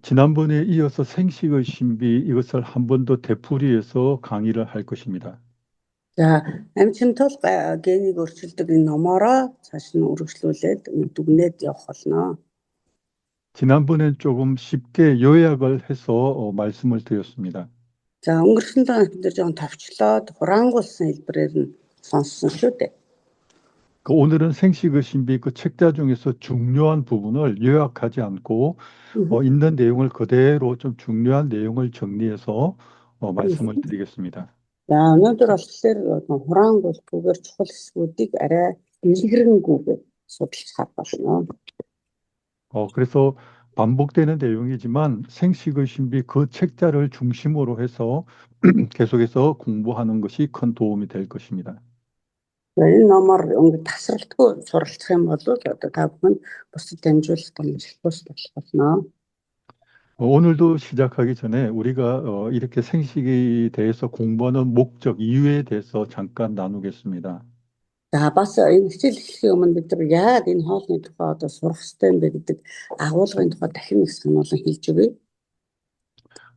지난번에 이어서 생식의 신비 이것을 한 번 더 되풀이해서 강의를 할 것입니다. За амчин тул генийг өөрчилдөг энэ номороо цааш нь үргэлжлүүлээд дүгнээд явах болно. 지난번엔 조금 쉽게 요약을 해서 말씀을 드렸습니다. За өнгөрсөн дан бид нар жоохон товчлоод хураангуулсан хэлбэрээр нь сонссон шүү дээ. 오늘은 생식의 신비 그 책자 중에서 중요한 부분을 요약하지 않고 있는 내용을 그대로 좀 중요한 내용을 정리해서 말씀을 드리겠습니다. За өнөөдөр болохоор хураангуулгүйгээр чухал хэсгүүдийг арай илгэрэнгүйгээр судалж харах болно. 그래서 반복되는 내용이지만 생식의 신비 그 책자를 중심으로 해서 계속해서 공부하는 것이 큰 도움이 될 것입니다. Энэ номоор ингээд тасралтгүй суралцах юм бол одоо та бүхэн бусдад дамжуулах боломжтой болно. 오늘도 시작하기 전에 우리가 이렇게 생식에 대해서 공부하는 목적, 이유에 대해서 잠깐 나누겠습니다. За бас энэ хичээл эхлэхийн өмнө бид нар яагаад энэ хоолны тухай одоо сурах хэрэгтэй юм бэ гэдэг агуулгын тухай дахин нэг сануулсан хэлж өгье.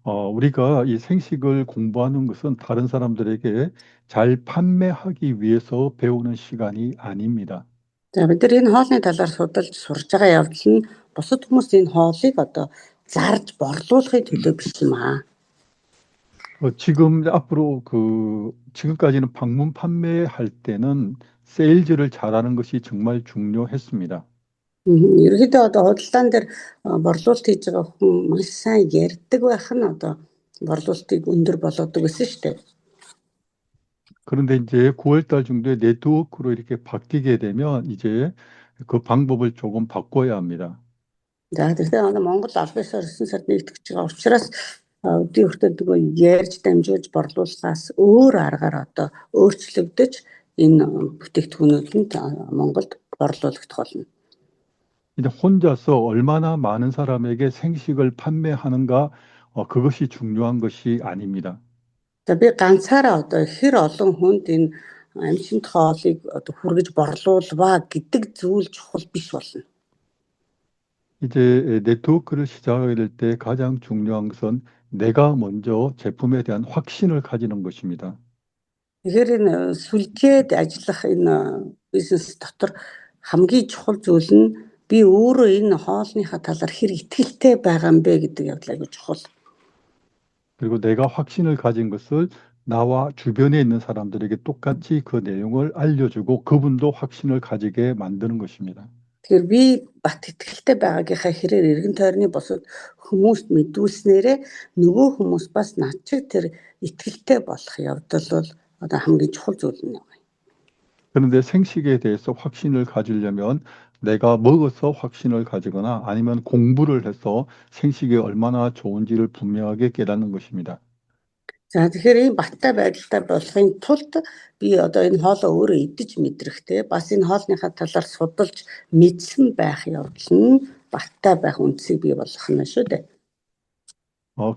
우리가 이 생식을 공부하는 것은 다른 사람들에게 잘 판매하기 위해서 배우는 시간이 아닙니다. За бид нар энэ хоолны талаар судалж сурж байгаа явдал нь бусад хүмүүс энэ хоолыг одоо зарж борлуулахын төлөө биш юм аа. 지금 앞으로 지금까지는 방문 판매할 때는 세일즈를 잘하는 것이 정말 중요했습니다. Ерөнхийдөө одоо худалдаан дээр борлуулалт хийж байгаа хүн маш сайн ярьдаг байх нь одоо борлуулалтыг өндөр болгодог гэсэн шүү дээ. 그런데 이제 9월 달 정도에 네트워크로 이렇게 바뀌게 되면 이제 그 방법을 조금 바꿔야 합니다. За тэгэхээр Монгол албан ёсоор 9 сард нэгтгэж байгаа учраас өдний хүртэл нөгөө ярьж дамжуулж борлуулахаас өөр аргаар одоо өөрчлөгдөж энэ бүтээгдэхүүнүүд нь Монголд борлуулагдах болно. 이제 혼자서 얼마나 많은 사람에게 생식을 판매하는가 그것이 중요한 것이 아닙니다. За би ганцаараа одоо хэр олон хүнд энэ амьсгалт хоолыг одоо хүргэж борлуулваа гэдэг зүйл чухал биш болно. 이제 네트워크를 시작하게 될 때 가장 중요한 것은 내가 먼저 제품에 대한 확신을 가지는 것입니다. Тэгэхээр энэ сүлжээд ажиллах энэ бизнес дотор хамгийн чухал зүйл нь би өөрөө энэ хоолныхаа талаар хэр итгэлтэй байгаа юм бэ гэдэг явдал аягүй чухал. 그리고 내가 확신을 가진 것을 나와 주변에 있는 사람들에게 똑같이 그 내용을 알려주고 그분도 확신을 가지게 만드는 것입니다. Тэгэхээр би бат итгэлтэй байгаагийнхаа хэрээр эргэн тойрны босод хүмүүст мэдүүлснээрээ нөгөө хүмүүс бас над чиг тэр итгэлтэй болох явдал бол одоо хамгийн чухал зүйл нь. 그런데 생식에 대해서 확신을 가지려면 내가 먹어서 확신을 가지거나 아니면 공부를 해서 생식이 얼마나 좋은지를 분명하게 깨닫는 것입니다. За тэгэхээр ийм баттай байдалтай болохын тулд би одоо энэ хоолоо өөрөө идэж мэдрэхтэй бас энэ хоолныхаа талаар судалж мэдсэн байх явдал нь баттай байх үндсийг бий болгох нь шүү дээ.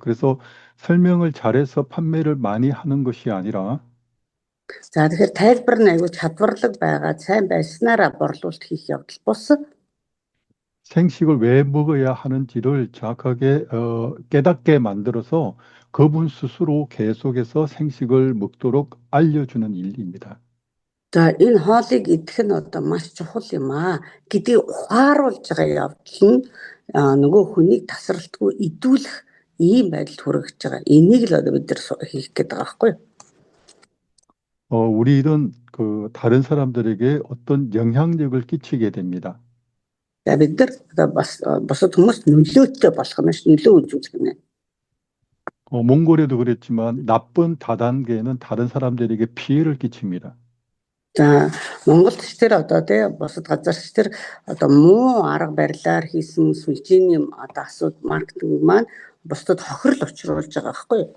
그래서 설명을 잘해서 판매를 많이 하는 것이 아니라 За тэгэхээр тайлбар нь аягүй чадварлаг байгаа сайн байснараа борлуулалт хийх явдал бус 생식을 왜 먹어야 하는지를 정확하게 깨닫게 만들어서 그분 스스로 계속해서 생식을 먹도록 알려주는 일입니다. За энэ хоолыг идэх нь одоо маш чухал юм аа гэдгийг ухааруулж байгаа явдал нь нөгөө хүнийг тасралтгүй идүүлэх ийм байдалд хүргэж байгаа. Энийг л одоо бид нар хийх гэдэг байгаа байхгүй юу? 우리는 다른 사람들에게 어떤 영향력을 끼치게 됩니다. За бид нар одоо бас бусад хүмүүст нөлөөтэй болох нь ш нөлөө үзүүлэх нь. 몽골에도 그랬지만 나쁜 다단계는 다른 사람들에게 피해를 끼칩니다. За Монголд ч тэр одоо тий бусад газар ч тэр одоо муу арга барилаар хийсэн сүлжээний одоо асуудал маркетинг маань бусдад хохирол учруулж байгаа байхгүй юу?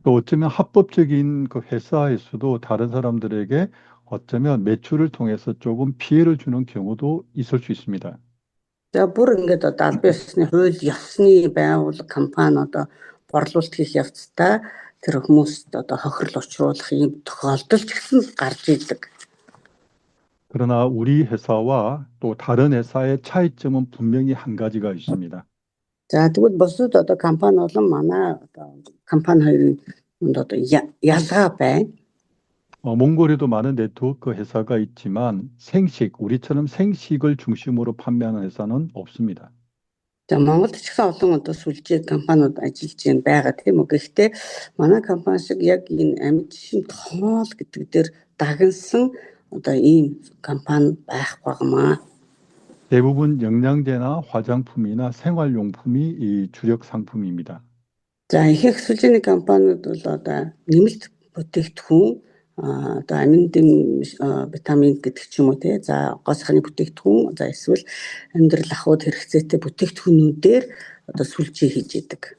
또 어쩌면 합법적인 그 회사에서도 다른 사람들에게 어쩌면 매출을 통해서 조금 피해를 주는 경우도 있을 수 있습니다. За бүр ингээд одоо албан ёсны хууль ёсны байгууллага компани одоо борлуулалт хийх явцдаа тэр хүмүүст одоо хохирол учруулах юм тохиолдол ч гэсэн гарч идэг. 그러나 우리 회사와 또 다른 회사의 차이점은 분명히 한 가지가 있습니다. За тэгвэл бусад одоо компани болон манай одоо компани хоёрын одоо ялгаа байна. 몽골에도 많은 네트워크 회사가 있지만 우리처럼 생식을 중심으로 판매하는 회사는 없습니다. За Монголд ч гэсэн олон одоо сүлжээ компаниуд ажиллаж байгаа тийм үү. Гэхдээ манай компани шиг яг энэ амьд шим тоол гэдэг дээр дагнсан одоо ийм компани байхгүй байгаамаа. 대부분 영양제나 화장품이나 생활용품이 이 주력 상품입니다. За ихэнх сүлжээний компаниуд бол одоо нэмэлт бүтээгдэхүүн одоо амин витамин гэдэг ч юм уу тий. За гоо сахны бүтээгдэхүүн за эсвэл амьдрал ахуйд хэрэгцээтэй бүтээгдэхүүнүүдээр одоо сүлжээ хийж идэг.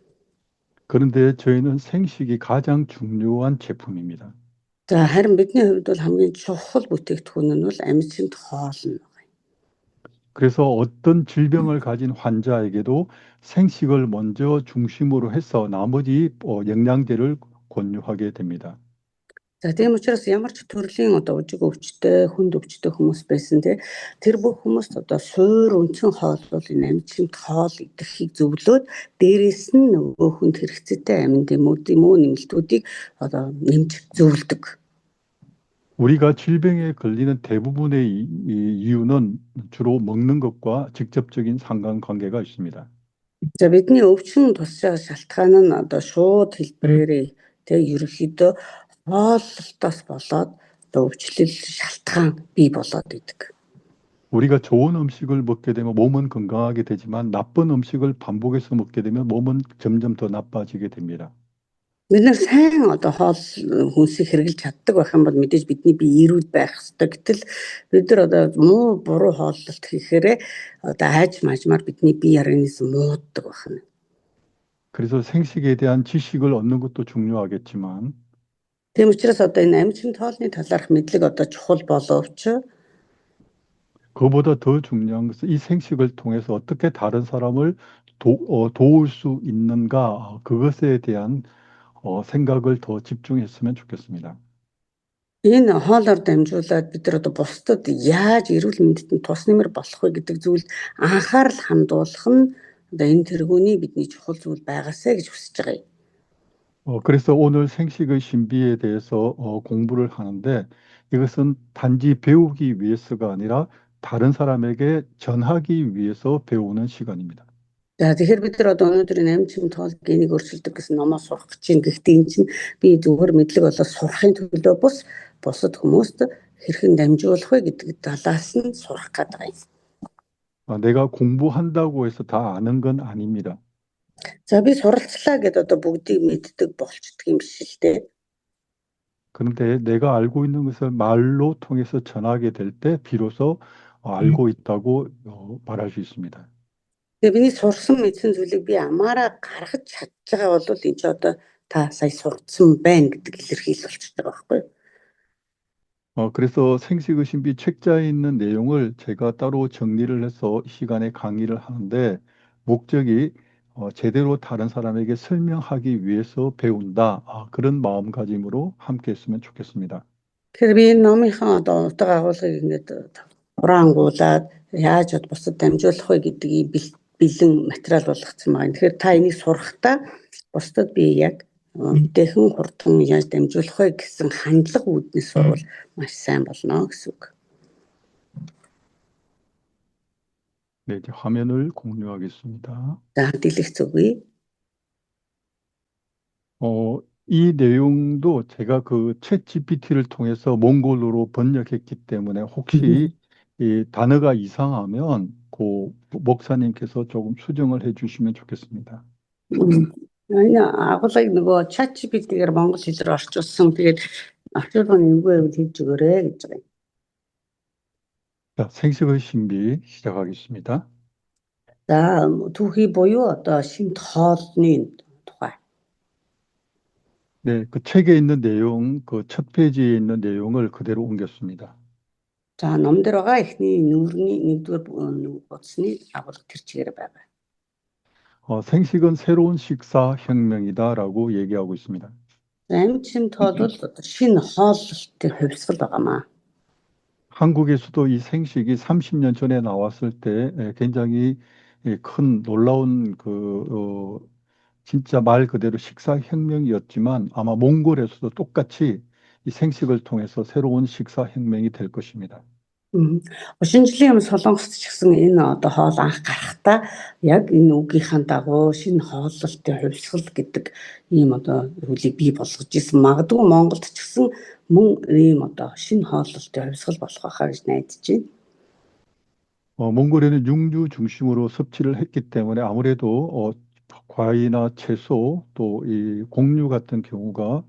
그런데 저희는 생식이 가장 중요한 제품입니다. За харин бидний хувьд бол хамгийн чухал бүтээгдэхүүн нь бол амьд шимт хоол нь. 그래서 어떤 질병을 가진 환자에게도 생식을 먼저 중심으로 해서 나머지 영양제를 권유하게 됩니다. За тийм учраас ямар ч төрлийн одоо ужиг өвчтэй, хүнд өвчтэй хүмүүс байсан тий. Тэр бүх хүмүүст одоо суур үндсэн хоол бол энэ амьд шимт хоол идэхийг зөвлөөд дээрээс нь нөгөө хүнд хэрэгцээтэй амин нэмэлтүүдийг одоо нэмж зөвлөдөг. 우리가 질병에 걸리는 대부분의 이유는 주로 먹는 것과 직접적인 상관관계가 있습니다. За бидний өвчин тусах шалтгаан нь одоо шууд хэлбэрээрээ тий ерөнхийдөө хооллолтоос болоод одоо өвчлөл шалтгаан бий болоод идэг. 우리가 좋은 음식을 먹게 되면 몸은 건강하게 되지만 나쁜 음식을 반복해서 먹게 되면 몸은 점점 더 나빠지게 됩니다. Бид нар сайн одоо хоол хүнсийг хэрэглэж чаддаг байх юм бол мэдээж бидний бие эрүүл байх хэрэгтэй. Гэтэл бид нар одоо муу буруу хооллолт хийхээр одоо мажмаар бидний бие организм мууддаг байна. 그래서 생식에 대한 지식을 얻는 것도 중요하겠지만 Тийм учраас одоо энэ амьд шимт хоолны талаарх мэдлэг одоо чухал боловч 그보다 더 중요한 것은 이 생식을 통해서 어떻게 다른 사람을 도울 수 있는가 그것에 대한 생각을 더 집중했으면 좋겠습니다. энэ хоолоор дамжуулаад бид нар одоо бусдад яаж эрүүл мэндэд нь тус нэмэр болох вэ гэдэг зүйлд анхаарал хандуулах нь одоо энэ тэргүүний бидний чухал зүйл байгаасаа гэж хүсэж байгаа юм. 그래서 오늘 생식의 신비에 대해서 공부를 하는데 이것은 단지 배우기 위해서가 아니라 다른 사람에게 전하기 위해서 배우는 시간입니다. За тэгэхээр бид нар одоо өнөөдөр амьд шимт хоол генийг өөрчилдөг гэсэн номоо сурах гэж байна. Гэхдээ энэ чинь би зөвхөн мэдлэг болоо сурахын төлөө бусад хүмүүст хэрхэн дамжуулах вэ гэдэг талаас нь сурах гэдэг юм. 내가 공부한다고 해서 다 아는 건 아닙니다. За би суралцлаа гэдээ одоо бүгдийг мэддэг болчдөг юм биш л дээ. 그런데 내가 알고 있는 것을 말로 통해서 전하게 될 때 비로소 알고 있다고 말할 수 있습니다. Тэгээ миний сурсан мэдсэн зүйлийг би амаараа гаргаж чадж байгаа бол энэ ч одоо та сая сурцсан байна гэдэг илэрхийлэл болчихж байгаа байхгүй юу? 그래서 생식의 신비 책자에 있는 내용을 제가 따로 정리를 해서 이 시간에 강의를 하는데 목적이 제대로 다른 사람에게 설명하기 위해서 배운다. 그런 마음가짐으로 함께 했으면 좋겠습니다. Тэгэхээр би энэ номынхаа одоо утга агуулгыг ингээд хураангуулад яаж бусдад дамжуулах вэ гэдгийг бэлэн материал болгоцсон байгаа. Тэгэхээр та энийг сурахдаа бусдад би яг дэхэн хурдан яаж дамжуулах вэ гэсэн хандлага үүднээс сурвал маш сайн болно гэсэн үг. 네, 이제 화면을 공유하겠습니다. За дэлгэх зүггүй. 이 내용도 제가 그 챗GPT를 통해서 몽골어로 번역했기 때문에 혹시 이 단어가 이상하면 그 목사님께서 조금 수정을 해주시면 좋겠습니다. Энэ агуулгыг нөгөө ChatGPT-гээр монгол хэлээр орчуулсан. Тэгээд орчуулгын эвгүй хийж өгөөрэй гэж байгаа. 자, 생식의 신비 시작하겠습니다. За түүхий буюу одоо шимт хоолны тухай. 네, 그 책에 있는 내용, 그 첫 페이지에 있는 내용을 그대로 옮겼습니다. За ном дээр байгаа эхний нүүрний нэгдүгээр утасны агуулга тэр чигээр байгаа. 생식은 새로운 식사 혁명이다라고 얘기하고 있습니다. Амьд шимт хоол бол шинэ хооллолтын хувьсгал байгаамаа. 한국에서도 이 생식이 30년 전에 나왔을 때 굉장히 큰 놀라운 진짜 말 그대로 식사혁명이었지만 아마 몽골에서도 똑같이 이 생식을 통해서 새로운 식사혁명이 될 것입니다. Шинжлэх юм Солонгост ч гэсэн энэ одоо хоол анх гарахдаа яг энэ үгийнхаа дагуу шинэ хооллолтын хувьсгал гэдэг ийм одоо хөлийг бий болгож исэн. Магадгүй Монголд ч гэсэн мөн ийм одоо шинэ хооллолтын хувьсгал болох байхаа гэж найдаж байна. 몽골에는 육류 중심으로 섭취를 했기 때문에 아무래도 과일이나 채소 또 이 곡류 같은 경우가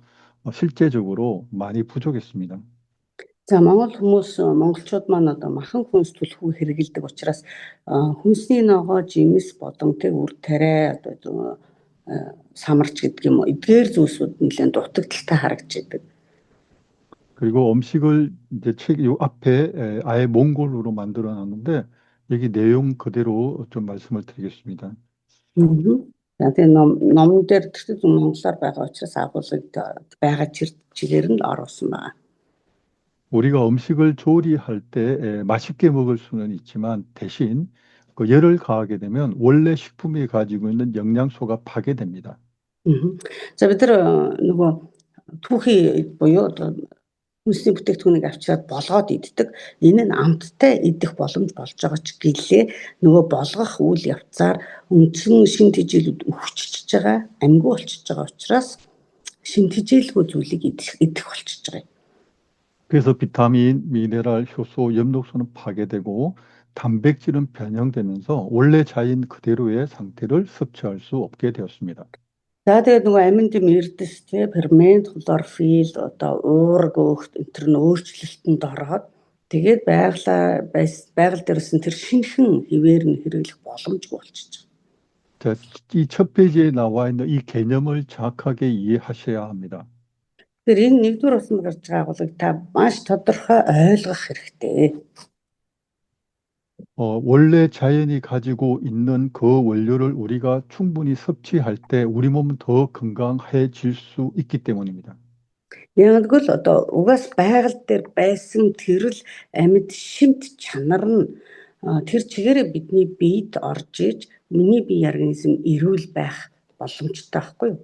실제적으로 많이 부족했습니다. За Монгол хүмүүс монголчууд маань одоо махан хүнс түлхүү хэрэгэлдэг учраас хүнсний ногоо, жимс, бодомтыг үр тариа одоо самарч гэдэг юм уу эдгээр зүйлсүүд нэлээд дутагдaltaй харагддаг. 그리고 음식을 이제 요 앞에 아예 몽골어로 만들어 놨는데 여기 내용 그대로 좀 말씀을 드리겠습니다. За тэгээ ном дээр тэгтээ монголоор байгаа учраас агуулгад байгаа чирээр нь оруулсан байна. 우리가 음식을 조리할 때 맛있게 먹을 수는 있지만 대신 그 열을 가하게 되면 원래 식품이 가지고 있는 영양소가 파괴됩니다. За бид нар нөгөө түүхий буюу одоо хүнсний бүтээгдэхүүнийг авчираад болгоод иддэг. Энэ нь амттай идэх боломж болж байгаа ч гэлээ нөгөө болгох үйл явцаар үндсэн шин тэжээлүүд өвччихөж байгаа, амьгүй болчихж байгаа учраас шин тэжээлгүй зүйлийг идэх болчихж байгаа. 그래서 비타민, 미네랄, 효소, 엽록소는 파괴되고 단백질은 변형되면서 원래 자연 그대로의 상태를 섭취할 수 없게 되었습니다. За тэгээд нөгөө аминд мэрдэс те фермент, хлорофилл одоо уург өөхт энэ төр нь өөрчлөлтөнд ороод тэгээд байгаль дээрээс нь тэр шинхэн хിവэр нь хэрэглэх боломжгүй болчихж 자, байгаа. 이 첫 페이지에 나와 있는 이 개념을 정확하게 이해하셔야 합니다. Тэгэхээр энэ нэгдүгээр усанд гарч байгаа агуулгыг та маш тодорхой ойлгох хэрэгтэй. 원래 자연이 가지고 있는 그 원료를 우리가 충분히 섭취할 때 우리 몸은 더 건강해질 수 있기 때문입니다. Ягдгүй л одоо угаас байгаль дээр байсан тэрл амьд шимт чанар нь тэр чигээрээ бидний биед орж иж миний бие организм эрүүл байх боломжтой байхгүй юу?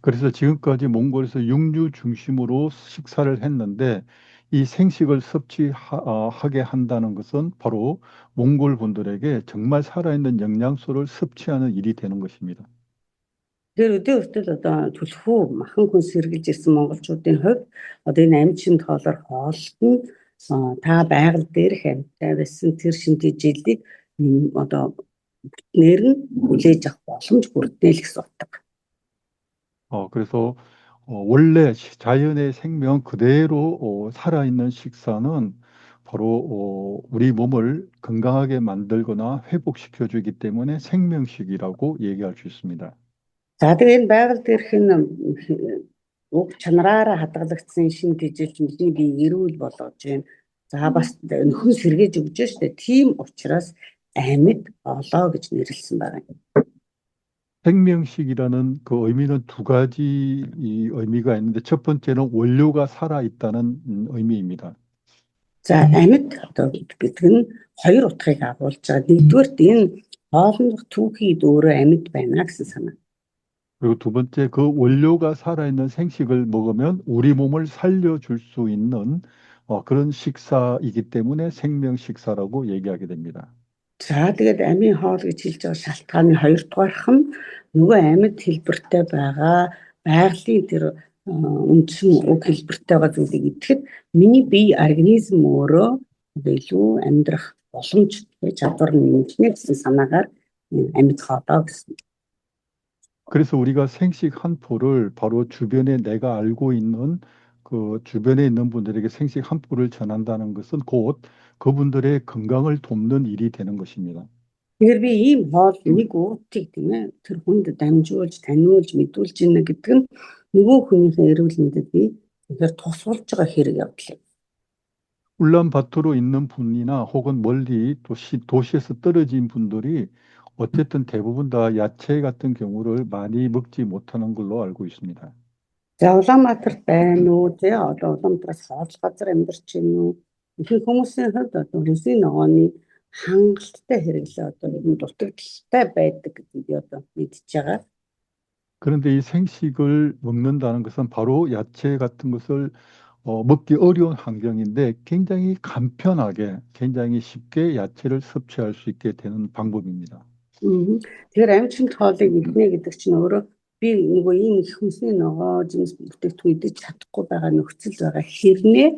그래서 지금까지 몽골에서 육류 중심으로 식사를 했는데 이 생식을 섭취하게 한다는 것은 바로 몽골 분들에게 정말 살아있는 영양소를 섭취하는 일이 되는 것입니다. Тэр өдөө хүртэл одоо түлхүү махан хүнс хэрэгжилж ирсэн монголчуудын хувьд одоо энэ амьд шимт хоолоор хооллолт нь та байгаль дээрх амьттай байсан тэр шинжлэлийг одоо бүтнээр нь хүлээж авах боломж бүрднэ л гэсэн утга. 그래서 원래 자연의 생명 그대로 살아있는 식사는 바로 우리 몸을 건강하게 만들거나 회복시켜주기 때문에 생명식이라고 얘기할 수 있습니다. За тэгээ энэ байгаль дээрх энэ уг чанараараа хадгалагдсан шин тэжээлч бидний бие эрүүл болгож байна. За бас нөхөн сэргээж өгч штэ. Тийм учраас амьд олоо гэж нэрлсэн байна. 생명식이라는 그 의미는 두 가지 의미가 있는데 첫 번째는 원료가 살아있다는 의미입니다. За амьд одоо гэдэг нь хоёр утгыг агуулж байгаа. Нэгдүгээрт энэ хоолндох түүхийд өөрөө амьд байна гэсэн санаа. 그리고 두 번째 그 원료가 살아있는 생식을 먹으면 우리 몸을 살려줄 수 있는 그런 식사이기 때문에 생명 식사라고 얘기하게 됩니다. За тэгээд амийн хоол гэж хэлж байгаа шалтгааны хоёрдугаарх нь нөгөө амьд хэлбэртэй байгаа байгалийн тэр үндсэн уг хэлбэртэй байгаа зүйлийг идэхэд миний бие организм өөрөө илүү амьдрах боломж чадвар нэмэгдэнэ гэсэн санаагаар амьд хоолоо гэсэн. 그래서 우리가 생식 한 포를 바로 주변에 내가 알고 있는 그 주변에 있는 분들에게 생식 한 포를 전한다는 것은 곧 그분들의 건강을 돕는 일이 되는 것입니다. Тэгэхээр би ийм хоол нэг уутыг тийм ээ тэр хүнд дамжуулж, таниулж, мэдүүлж ийнэ гэдэг нь нөгөө хүнийхээ эрүүл мэндэд би тэгэхээр тусалж байгаа хэрэг явдал. 울란바토르 있는 분이나 혹은 멀리 도시에서 떨어진 분들이 어쨌든 대부분 다 야채 같은 경우를 많이 먹지 못하는 걸로 알고 있습니다. За Улаанбаатарт байна уу тий одоо Улаанбаатараас хоол газар амьдарч байна уу? Ихэнх хүмүүсийн хувьд одоо хүнсний ногооны хангалттай хэрэглээ одоо энэ дутагдaltaй байдаг гэдгийг одоо мэдж байгаа. 그런데 이 생식을 먹는다는 것은 바로 야채 같은 것을 먹기 어려운 환경인데 굉장히 간편하게, 굉장히 쉽게 야채를 섭취할 수 있게 되는 방법입니다. Тэгэхээр амжилт хоолыг иднэ гэдэг чинь өөрөө би нөгөө ийм их хүнсний ногоо жимс бүтээгдэхүүн идэж чадахгүй байгаа нөхцөл байгаа хэрнээ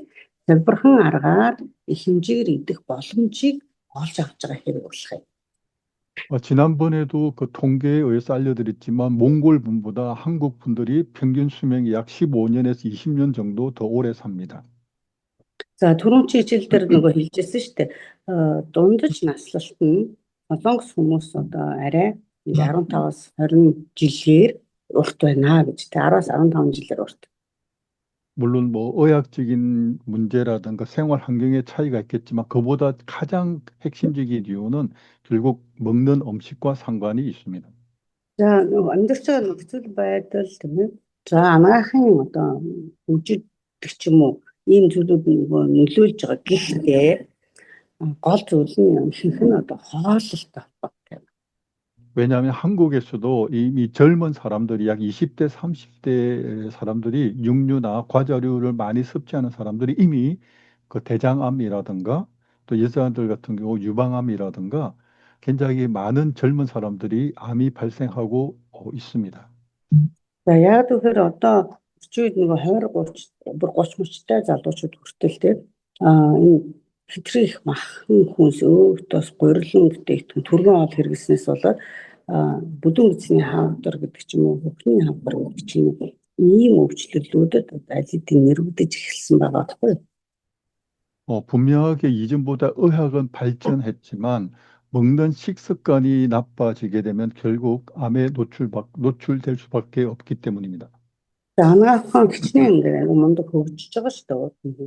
залбирхан аргаар их хэмжээгээр идэх боломжийг олж авч байгаа хэрэг болох юм. 지난번에도 그 통계에 의해서 알려드렸지만 몽골 분보다 한국 분들이 평균 수명이 약 15년에서 20년 정도 더 오래 삽니다. За түрүүн чи хичээл дээр нөгөө хэлжсэн шүү дээ. Дундаж наслалт нь солонгос хүмүүс одоо арай 15-аас 20 жилээр урт байна гэж. 10-аас 15 жилээр урт. 물론 뭐 의학적인 문제라든가 생활 환경의 차이가 있겠지만 그보다 가장 핵심적인 이유는 결국 먹는 음식과 상관이 있습니다. За нөгөө амьдарч байгаа нөхцөл байдал тийм ээ. За анагаахын одоо хөгжиж ч юм уу ийм зүйлүүд нөгөө нөлөөлж байгаа гэхдээ гол зүйл нь ихэнх нь одоо хооллолтой холбоотой. 왜냐하면 한국에서도 이미 젊은 사람들이 약 20대, 30대 사람들이 육류나 과자류를 많이 섭취하는 사람들이 이미 그 대장암이라든가 또 여자들 같은 경우 유방암이라든가 굉장히 많은 젊은 사람들이 암이 발생하고 있습니다. За яг тэгэхээр одоо өчигд нөгөө 20 30 бүр 30 мөчтэй залуучууд хүртэл тийм энэ хэтрих махан хүнс өөтөөс гурилан бүтээгдэхүүн түргэн хоол хэрэглэснээс болоод бүдүүн эзний хавдар гэдэг ч юм уу бүхний хавдар гэдэг ч юм уу ийм өвчлөлүүдэд аль хэдийн нэрвэгдэж эхэлсэн байгаа байхгүй. 분명하게 이전보다 의학은 발전했지만 먹는 식습관이 나빠지게 되면 결국 암에 노출될 수밖에 없기 때문입니다. За анагаахын хичнээн ингээд мундаг хөгжиж байгаа шүү дээ.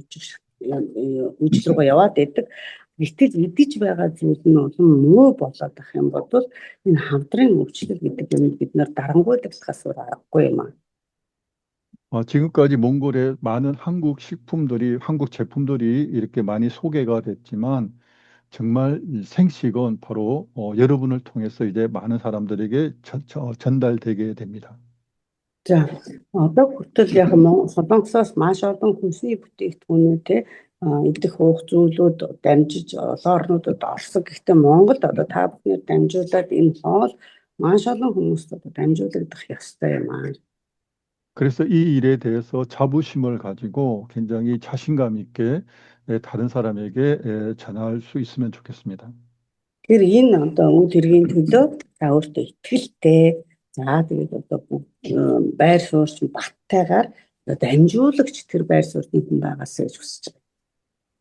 Үжил рүүгээ яваад байдаг. Гэтэл идэж байгаа зүйл нь улам муу болоод ах юм бол энэ хавдрын өвчлөл гэдэг юм бид нар дарангуйлахаас аргагүй юм аа. 지금까지 몽골에 많은 한국 식품들이, 한국 제품들이 이렇게 많이 소개가 됐지만 정말 생식은 바로 여러분을 통해서 이제 많은 사람들에게 전달되게 됩니다. За одоо хүртэл яг солонгосоос маш олон хүнсний бүтээгдэхүүнүүдэд идэх уух зүйлүүд дамжиж олон орнуудад орсон. Гэхдээ Монголд одоо та бүхнээр дамжуулаад энэ хоол маш олон хүмүүст одоо дамжуулагдах ёстой юм аа. 그래서 이 일에 대해서 자부심을 가지고 굉장히 자신감 있게 다른 사람에게 전할 수 있으면 좋겠습니다. Тэгэхээр энэ одоо үйл хэргийн төлөө та өөртөө итгэлтэй за тэгээд одоо байр суурьч баттайгаар дамжуулагч тэр байр суурьны хүн байгаасаа гэж хүсэж байна.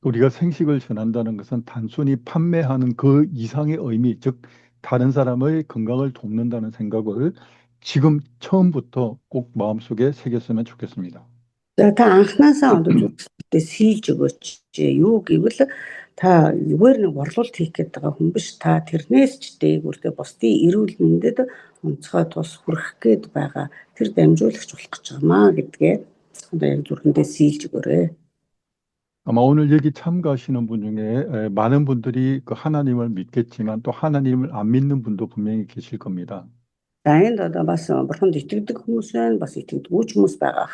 우리가 생식을 전한다는 것은 단순히 판매하는 그 이상의 의미, 즉 다른 사람의 건강을 돕는다는 생각을 지금 처음부터 꼭 마음속에 새겼으면 좋겠습니다. За та анхнаасаа одоо зүйлсээ сийж өгөөч. Юу гэвэл та юугаар нэг борлуулалт хийх гээд байгаа хүн биш. Та тэрнээс ч дээгүүрээ бусдын эрүүл мэндэд онцгой тус хүрэх гээд байгаа. Тэр дамжуулагч болох гэж байгаамаа гэдгээ одоо яг зүрхэндээ сийж өгөөрэй. 아마 오늘 여기 참가하시는 분 중에 많은 분들이 그 하나님을 믿겠지만 또 하나님을 안 믿는 분도 분명히 계실 겁니다. За энд одоо бас бурханд итгэдэг хүмүүс байна, бас итгэдэггүй хүмүүс байгаа.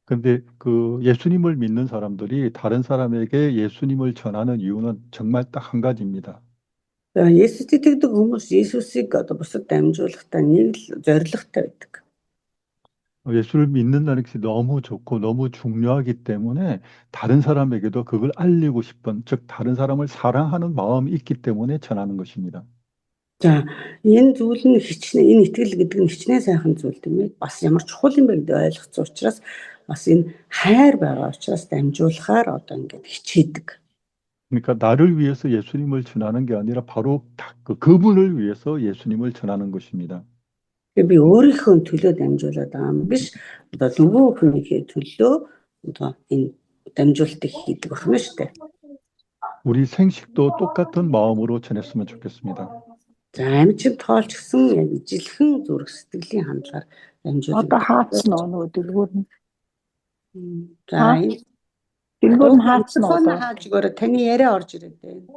근데 그 예수님을 믿는 사람들이 다른 사람에게 예수님을 전하는 이유는 정말 딱 한 가지입니다. За Есүс итгэдэг хүмүүс Есүсийг одоо бусад дамжуулахдаа нэг л зорилготой байдаг. 예수를 믿는다는 것이 너무 좋고 너무 중요하기 때문에 다른 사람에게도 그걸 알리고 싶은, 즉 다른 사람을 사랑하는 마음이 있기 때문에 전하는 것입니다. За энэ зүйл нь хичнээн энэ итгэл гэдэг нь хичнээн сайхан зүйл тийм ээ. Бас ямар чухал юм бэ гэдээ ойлгоц учраас бас энэ хайр байгаа учраас дамжуулахаар одоо ингээд хичээдэг. 그러니까 나를 위해서 예수님을 전하는 게 아니라 바로 그분을 위해서 예수님을 전하는 것입니다. Би өөрийнхөө төлөө дамжуулаад байгаа юм биш. Одоо нөгөө хүний төлөө одоо энэ дамжуулалтыг хийдэг байна шүү дээ. 우리 생식도 똑같은 마음으로 전했으면 좋겠습니다. За амьд тоолч гэсэн яг ижилхэн зүрх сэтгэлийн хандлагаар дамжуулдаг. Одоо хаацсан нөгөө дэлгүүр нь. За энэ Дэлгүүр нь хаацсан телефон одоо. хааж өгөөрэй. Таны яриа орж ирээд байна.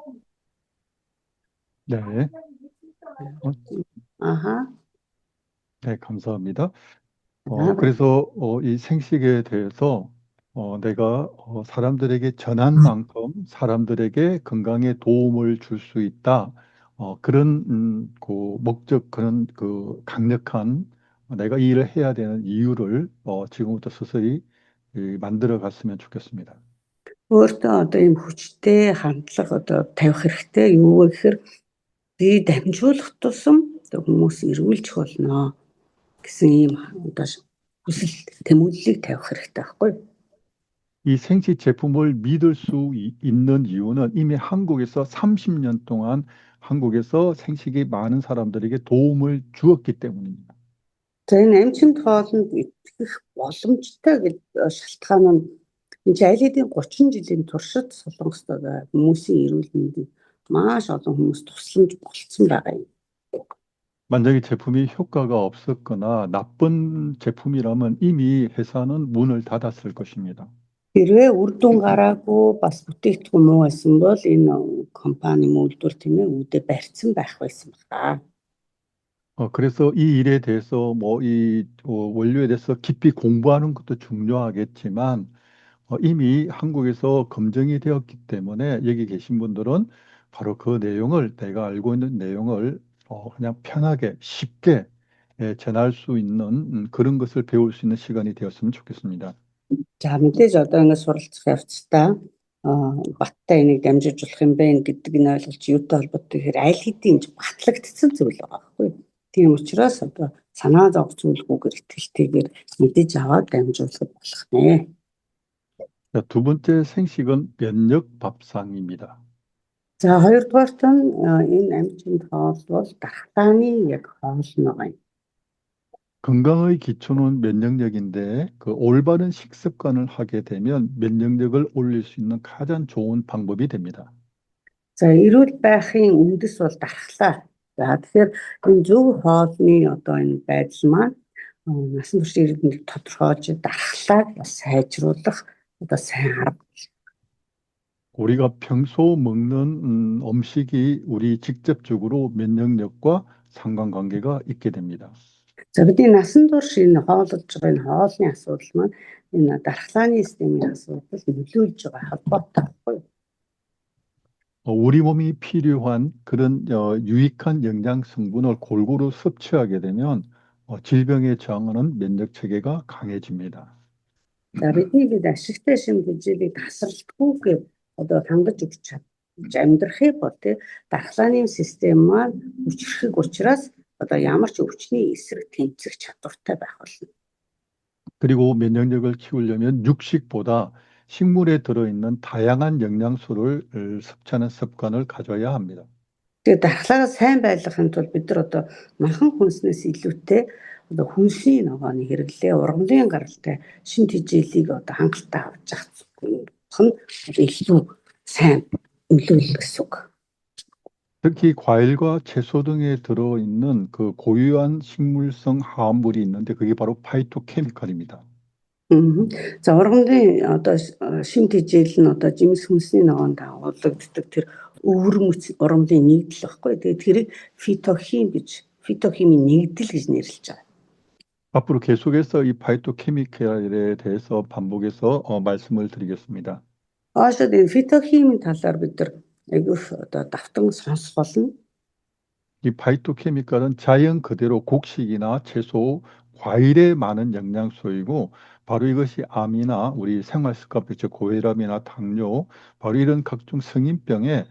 네, 어, 아하. 네, 감사합니다. 아, 그래서 이 생식에 대해서 내가 사람들에게 전한 만큼 사람들에게 건강에 도움을 줄 수 있다. 그런 그 목적, 그런 그 강력한 내가 이 일을 해야 되는 이유를 지금부터 서서히 만들어 갔으면 좋겠습니다. өөртөө одоо ийм хүчтэй хандлага одоо тавих хэрэгтэй. Юу вэ гэхээр би дамжуулах тусам одоо хүмүүс эргүүлж болно гэсэн ийм одоо хүсэл тэмүүллийг тавих хэрэгтэй байхгүй юу? 이 생식 제품을 믿을 수 있는 이유는 이미 한국에서 30년 동안 한국에서 생식이 많은 사람들에게 도움을 주었기 때문입니다. За энэ амжинд хоолнд итгэх боломжтой гэж шалтгаан нь энэ чинь аль хэдийн 30 жилийн туршид Солонгост хүмүүсийн эрүүл мэндэд маш олон хүмүүс тусламж болцсон байгаа юм. 만약에 제품이 효과가 없었거나 나쁜 제품이라면 이미 회사는 문을 닫았을 것입니다. Хэрвээ үр дүн гараагүй бас бүтээгдэхүүн муу байсан бол энэ компани үйлдвэр тийм ээ үүдээ барьсан байх байсан байна. 그래서 이 일에 대해서 원료에 대해서 깊이 공부하는 것도 중요하겠지만 이미 한국에서 검증이 되었기 때문에 여기 계신 분들은 바로 그 내용을 내가 알고 있는 내용을 그냥 편하게 쉽게 전할 수 있는 그런 것을 배울 수 있는 시간이 되었으면 좋겠습니다. За мэдээж одоо ингэ суралцах явцдаа баттай энийг дамжиж болох юм байна гэдэг нь ойлголт юутай холбоотой гэхээр аль хэдийн батлагдсан зүйл байгаа байхгүй юу? Тийм учраас одоо санаа зовх зүйлгүйгээр итгэлтэйгээр мэдээж аваад дамжуулах болох нэ. 자, 두 번째 생식은 면역 밥상입니다. За хоёрдугаарт нь энэ амжинд хоол бол дархлааны яг хоол нэг юм. 건강의 기초는 면역력인데 그 올바른 식습관을 하게 되면 면역력을 올릴 수 있는 가장 좋은 방법이 됩니다. За эрүүл байхын үндэс бол дархлаа. За тэгэхээр энэ зөв хоолны одоо энэ байдал маань насан турш иргэдэнд тодорхойлж дархлааг бас сайжруулах одоо сайн арга. 우리가 평소 먹는 음식이 우리 직접적으로 면역력과 상관관계가 있게 됩니다. За бидний насан турш энэ хооллож байгаа энэ хоолны асуудал маань энэ дархлааны системийн асуудал нөлөөлж байгаа холбоотой байхгүй юу? 우리 몸이 필요한 그런 유익한 영양 성분을 골고루 섭취하게 되면 질병에 저항하는 면역 체계가 강해집니다. За бидний бид ашигтай шим бүжиглийг тасралтгүйгээр одоо хангаж өгч чадж амьдрахыг бол тэ дархлааны систем маань хүчрэх учраас одоо ямар ч өвчний эсрэг тэмцэх чадвартай байх болно. 그리고 면역력을 키우려면 육식보다 식물에 들어있는 다양한 영양소를 섭취하는 습관을 가져야 합니다. Тэгээд дархлаагаа сайн байлгахын тулд бид нар одоо махан хүнснээс илүүтэй одоо хүнсний ногооны хэрэглээ, ургамлын гаралтай шин тэжээлийг одоо хангалттай авч явах нь илүү сайн нөлөөлөх гэсэн үг. 특히 과일과 채소 등에 들어있는 그 고유한 식물성 화합물이 있는데 그게 바로 파이토케미칼입니다. За ургамлын одоо шин тэжээл нь одоо жимс хүнсний ногоонд дагуулдаг тэр өвөрмөц ургамлын нэгдэл баггүй. Тэгээд тэрийг фитохимийн нэгдэл гэж нэрлэж байгаа. 앞으로 계속해서 이 파이토케미칼에 대해서 반복해서 말씀을 드리겠습니다. Оошод энэ фитохимийн талаар бид нар айгүйх одоо давтан сонсох болно. 이 파이토케미칼은 자연 그대로 곡식이나 채소, 과일에 많은 영양소이고 바로 이것이 암이나 우리 생활습관, 즉 고혈압이나 당뇨, 바로 이런 각종 성인병에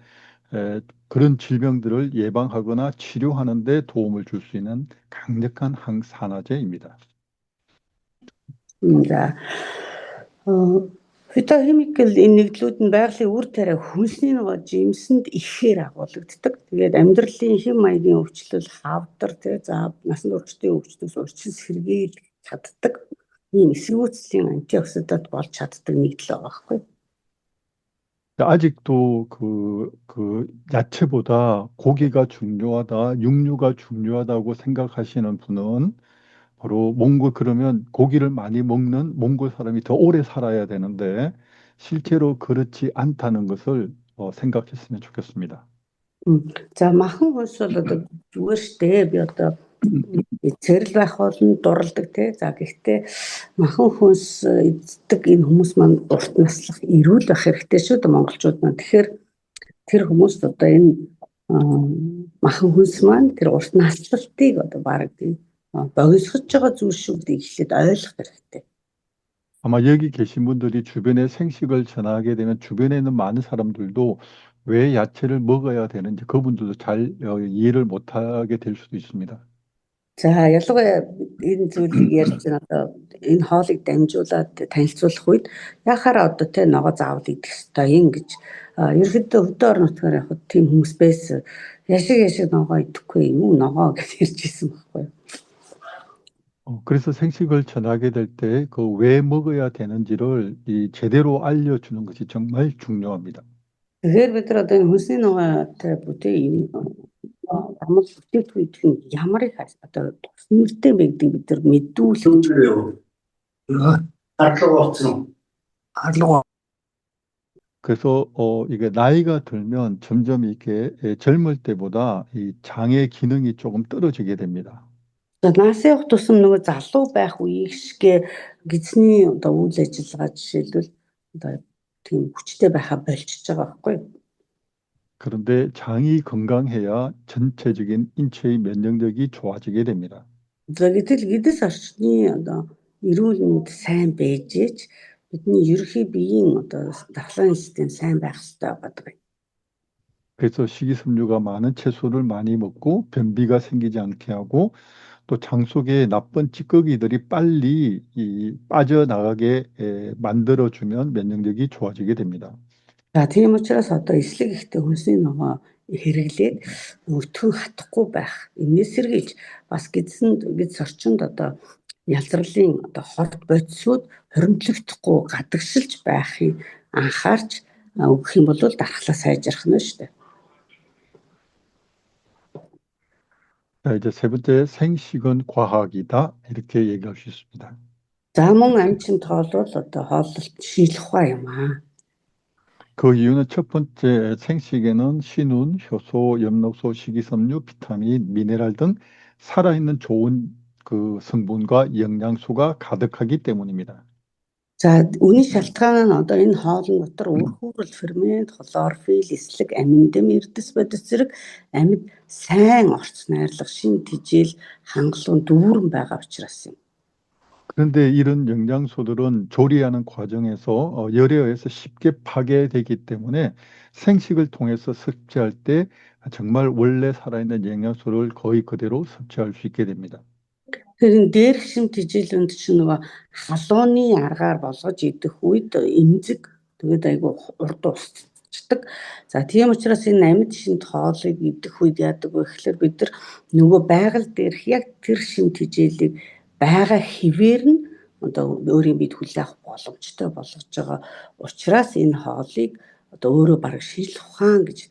그런 질병들을 예방하거나 치료하는 데 도움을 줄 수 있는 강력한 항산화제입니다. За фитохимикал энэ нэгдлүүд нь байгалийн үр тариа хүнсний ногоо жимсэнд ихээр агуулдаг. Тэгээд амьдралын хэм маягийн өвчлөл, хавдар, насан туршдын өвчтөс урьдчилан сэргийлэх чаддаг. ийм эсэргүүцлийн антиоксидант болж чаддаг нэгдэл байгаа байхгүй. 아직도 그 야채보다 고기가 중요하다, 육류가 중요하다고 생각하시는 분은 바로 그러면 고기를 많이 먹는 몽골 사람이 더 오래 살아야 되는데 실제로 그렇지 않다는 것을 생각했으면 좋겠습니다. За махан хүнс бол одоо зүгээр штэ би одоо цэрэл байх болно дурладаг тий. За гэхдээ махан хүнс эздэг энэ хүмүүс маань урт наслах эрүүл байх хэрэгтэй шүү дээ монголчууд маань. Тэгэхээр тэр хүмүүс одоо энэ махан хүнс маань тэр урт наслалтыг одоо баг тийм богиносгож байгаа зүйл шүү гэдгийг эхлээд ойлгох хэрэгтэй. 아마 여기 계신 분들이 주변에 생식을 전하게 되면 주변에 있는 많은 사람들도 왜 야채를 먹어야 되는지 그분들도 잘 이해를 못하게 될 수도 있습니다. За ялангуяа энэ зүйлийг ярьж байгаа одоо энэ хоолыг дамжуулаад танилцуулах үед яхаараа одоо тэ ногоо заавал идэх ёстой юм гэж ерөнхийдөө хөдөө орон нутгаар явахад тийм хүмүүс байсан. Яшиг ногоо идэхгүй юм уу ногоо гэж ярьж ирсэн байхгүй юу. 그래서 생식을 전하게 될 때 그 왜 먹어야 되는지를 제대로 알려주는 것이 정말 중요합니다. Тэгэхээр бид нар одоо энэ хүнсний ногоотой бүтээн амал бүтээгдэхүүн идэх нь ямар их одоо тусмэртэй байдгийг бид нар мэдүүлж 그래서 이게 나이가 들면 점점 이렇게 젊을 때보다 이 장의 기능이 조금 떨어지게 됩니다. наасан явах тусам нөгөө залуу байх үеийг шигээ гизний одоо үйл ажиллагаа жишээлбэл одоо тийм хүчтэй байхаа болчихж байгаа байхгүй юу. 그런데 장이 건강해야 전체적인 인체의 면역력이 좋아지게 됩니다. За гэтэл гэдэс орчны одоо эрүүл мэнд сайн байж ич бидний ерөнхий биеийн одоо давхлын систем сайн байх хэрэгтэй байдаг. 그래서 식이섬유가 많은 채소를 많이 먹고 변비가 생기지 않게 하고 또 장 속에 나쁜 찌꺼기들이 빨리 빠져나가게 만들어주면 면역력이 좋아지게 됩니다. За тийм учраас одоо эслэг ихтэй хүнсний ногоо хэрэглээд өтгөн хатахгүй байх. Энэс сэргийлж бас гидс орчинд одоо ялзралын одоо хорт бодисууд хоримтлогдохгүй гадагшилж байхыг анхаарч өгөх юм бол дархлаа сайжрах нь шүү дээ. 자, 이제 세 번째 생식은 과학이다 이렇게 얘기할 수 있습니다. За мөн амчин тоолвол одоо хооллолт шийдэх ухаан юм аа. 그 이유는 첫 번째 생식에는 신운, 효소, 엽록소, 식이섬유, 비타민, 미네랄 등 살아있는 좋은 그 성분과 영양소가 가득하기 때문입니다. За үүний шалтгаан нь одоо энэ хоолн дотор үр хүүрэл фермент, хлорофилл, эслэг, аминдам, эрдэс бодис зэрэг амьд сайн орц найрлах шин тэжээл хангалуун дүүрэн байгаа учраас юм. 그런데 이런 영양소들은 조리하는 과정에서 열에 의해서 쉽게 파괴되기 때문에 생식을 통해서 섭취할 때 정말 원래 살아있는 영양소를 거의 그대로 섭취할 수 있게 됩니다. Тэгэхээр энэ дээрх шим тэжээлүнд чинь нөгөө халууны аргаар болгож идэх үед эмзэг тэгээд айгүй урд устдаг. За тийм учраас энэ амьд шинт хоолыг идэх үед яадаг вэ гэхээр бид нар нөгөө байгаль дээрх яг тэр шим тэжээлийг байгаа хിവэр нь одоо өөрийн бид хүлээх авах боломжтой болгож байгаа учраас энэ хоолыг одоо өөрөө бараг шийдэх ухаан гэж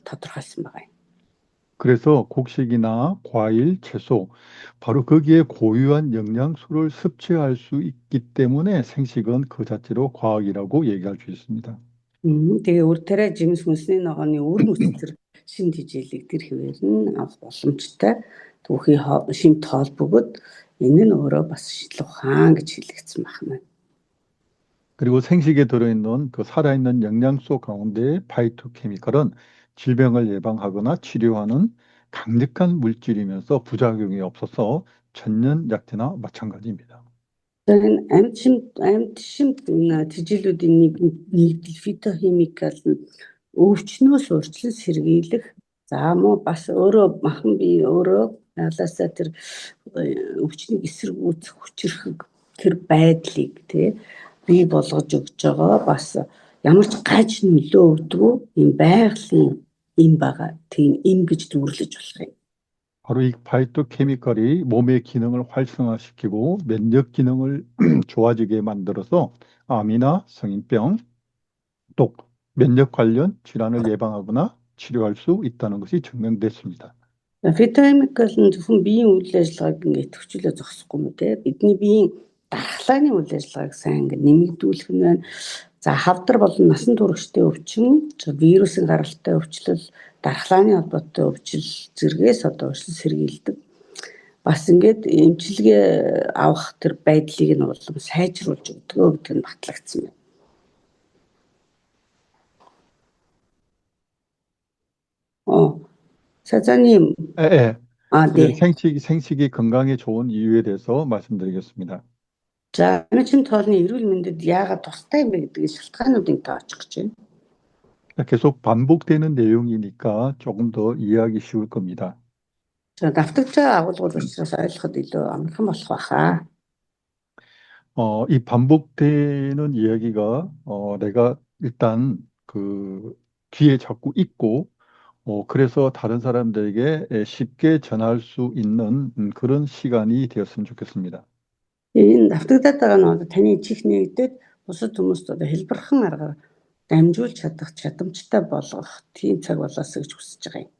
тодорхойлсон байгаа юм. 그래서 곡식이나 과일, 채소, 바로 거기에 고유한 영양소를 섭취할 수 있기 때문에 생식은 그 자체로 과학이라고 얘기할 수 있습니다. Тэгээ үрдэрэ жимс хүнсний ногооны үр нөхцөл шин тэжээлийг тэр хിവэр нь авах боломжтой. Түүхий шимт хоол бөгөөд энэ нь өөрөө бас шийдэх ухаан гэж хэлэгдсэн байна. 그리고 생식에 들어있는 그 살아있는 영양소 가운데 파이토케미컬은 질병을 예방하거나 치료하는 강력한 물질이면서 부작용이 없어서 천연약재나 마찬가지입니다. амьд шимт тэжээлүүдийн нэгдэл фитохимикал нь өвчнөөс урьдчилан сэргийлэх за мөн бас өөрөө махан бие өөрөө ялаасаа тэр өвчнийг эсэргүүцэх хүчрэх тэр байдлыг тий бий болгож өгч байгаа бас ямар ч гаж нөлөө өгдөг юм байгалийн им байгаа тийм им гэж дүрлэж болох юм. 바로 이 파이토케미컬이 몸의 기능을 활성화시키고 면역 기능을 좋아지게 만들어서 암이나 성인병, 또 면역 관련 질환을 예방하거나 치료할 수 있다는 것이 증명됐습니다. Фитохимикал нь зөвхөн биеийн үйл ажиллагааг ингээд төвчлөө зогсохгүй мө те бидний биеийн дархлааны үйл ажиллагааг сайн ингээд нэмэгдүүлэх нь байна. За хавдар болон насан туршидтай өвчин, вирусын гаралтай өвчлөл, дархлааны холбоотой өвчил зэргээс одоо өвчил сэргийлдэг. Бас ингээд эмчилгээ авах тэр байдлыг нь улам сайжруулж өгдөгөө гэдэг нь батлагдсан байна. 사장님, 예, 네. 생식이 건강에 좋은 이유에 대해서 말씀드리겠습니다. 자, 아침 토론이 эрүүл мэндэд яагаад тустай юм бэ гэдгийг шалтгаануудыг тооцох гэж байна. 계속 반복되는 내용이니까 조금 더 이해하기 쉬울 겁니다. 자, давтагчаа агуулгууд учраас ойлгоход илүү амархан болох байхаа. 이 반복되는 이야기가 내가 일단 그 귀에 자꾸 있고 그래서 다른 사람들에게 쉽게 전할 수 있는 그런 시간이 되었으면 좋겠습니다. Энэ давтагдаад байгаа нь одоо таны чих нэгдээд бусад хүмүүст одоо хэлбэрхэн аргаар дамжуулж чадах чадамжтай болгох тийм цаг болоосоо гэж хүсэж байгаа юм.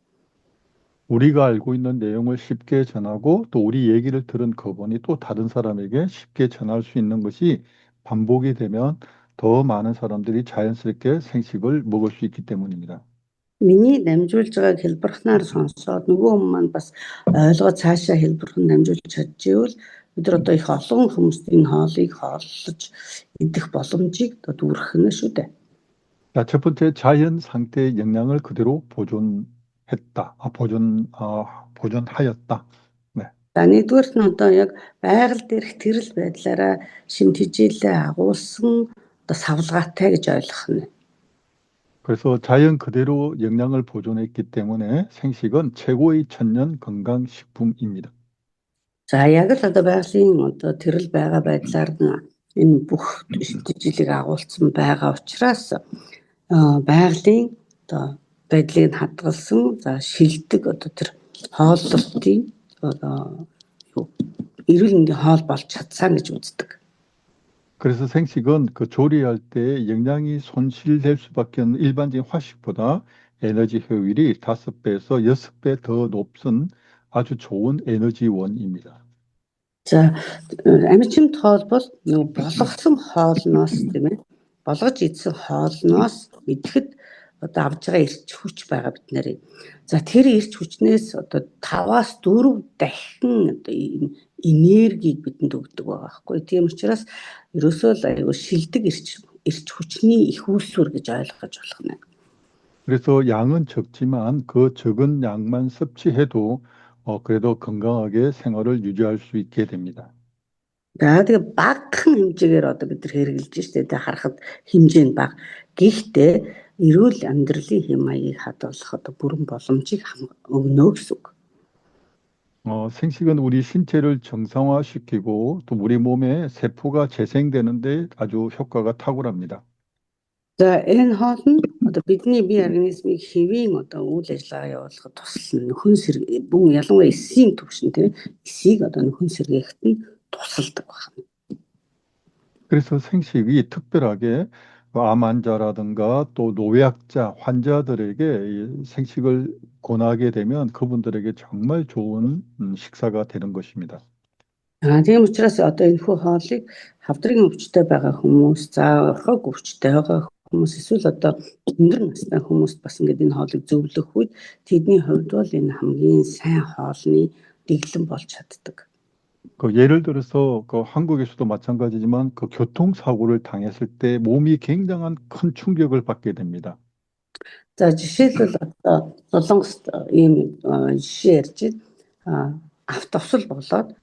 우리가 알고 있는 내용을 쉽게 전하고 또 우리 얘기를 들은 그분이 또 다른 사람에게 쉽게 전할 수 있는 것이 반복이 되면 더 많은 사람들이 자연스럽게 생식을 먹을 수 있기 때문입니다. Миний дамжуулж байгааг хэлбэрхнээр сонсоод нөгөө хүмүүс маань бас ойлгоод цаашаа хэлбэрхэн дамжуулж чадчихвэл бид нар одоо их олон хүмүүст энэ хоолыг хооллож идэх боломжийг дүүргэх нь шүү дээ. 자, 첫 번째 자연 상태의 영양을 그대로 보존하였다. 네. За нэгдүгээрт нь одоо яг байгаль дээрх тэрэл байдлаараа шимт хичээлээ агуулсан одоо савлгаатай гэж ойлгох нь. 그래서 자연 그대로 영양을 보존했기 때문에 생식은 최고의 천연 건강식품입니다. За яг л одоо байгалийн одоо тэрэл байгаа байдлаар энэ бүх шимтгэлийг агуулсан байгаа учраас байгалийн одоо байдлыг хадгалсан за шилдэг одоо тэр хооллолтын одоо эрүүл мэндийн хоол болж чадсан гэж үздэг. 그래서 생식은 그 조리할 때 영양이 손실될 수밖에 없는 일반적인 화식보다 에너지 효율이 5배에서 6배 더 높은 아주 좋은 에너지원입니다. За амжилт хоол бол нөгөө болгосон хоолноос тийм ээ болгож идсэн хоолноос идэхэд одоо авж байгаа эрч хүч байгаа бид нарыг. За тэр эрч хүчнээс одоо 5-аас 4 дахин одоо энергийг бидэнд өгдөг байгаа байхгүй. Тийм учраас ерөөсөө л аюу шилдэг эрч хүчний их үйлсвэр гэж ойлгож болох нь. 그래서 양은 적지만 그 적은 양만 섭취해도 그래도 건강하게 생활을 유지할 수 있게 됩니다. За тэгээ багахан хэмжээгээр одоо бид нар хэрэгжилж штэ тэ харахад хэмжээ нь бага. Гэхдээ эрүүл амьдралын хэм маягийг хадгалах одоо бүрэн боломжийг өгнө гэсэн үг. 생식은 우리 신체를 정상화시키고 또 우리 몸에 세포가 재생되는데 아주 효과가 탁월합니다. За энэ хоол нь одоо бидний бие организмыг хэвийн одоо үйл ажиллагаа явуулахад туслана. Нөхөн сэрэг бүн ялангуяа эсийн төвшин тийм эсийг одоо нөхөн сэргээхэд нь тусалдаг байна. 그래서 생식이 특별하게 암 환자라든가 또 노약자 환자들에게 이 생식을 권하게 되면 그분들에게 정말 좋은 식사가 되는 것입니다. Тийм учраас одоо энэ хүү хоолыг хавдрын өвчтэй байгаа хүмүүс, за орхог өвчтэй байгаа хүмүүс эсвэл одоо өндөр настай хүмүүст бас ингээд энэ хоолыг зөвлөх үед тэдний хувьд бол энэ хамгийн сайн хоолны дэглэм болж чаддаг. 그 예를 들어서 그 한국에서도 마찬가지지만 그 교통사고를 당했을 때 몸이 굉장한 큰 충격을 받게 됩니다. За жишээлбэл одоо Солонгост ийм жишээ ярьж автовсол болоод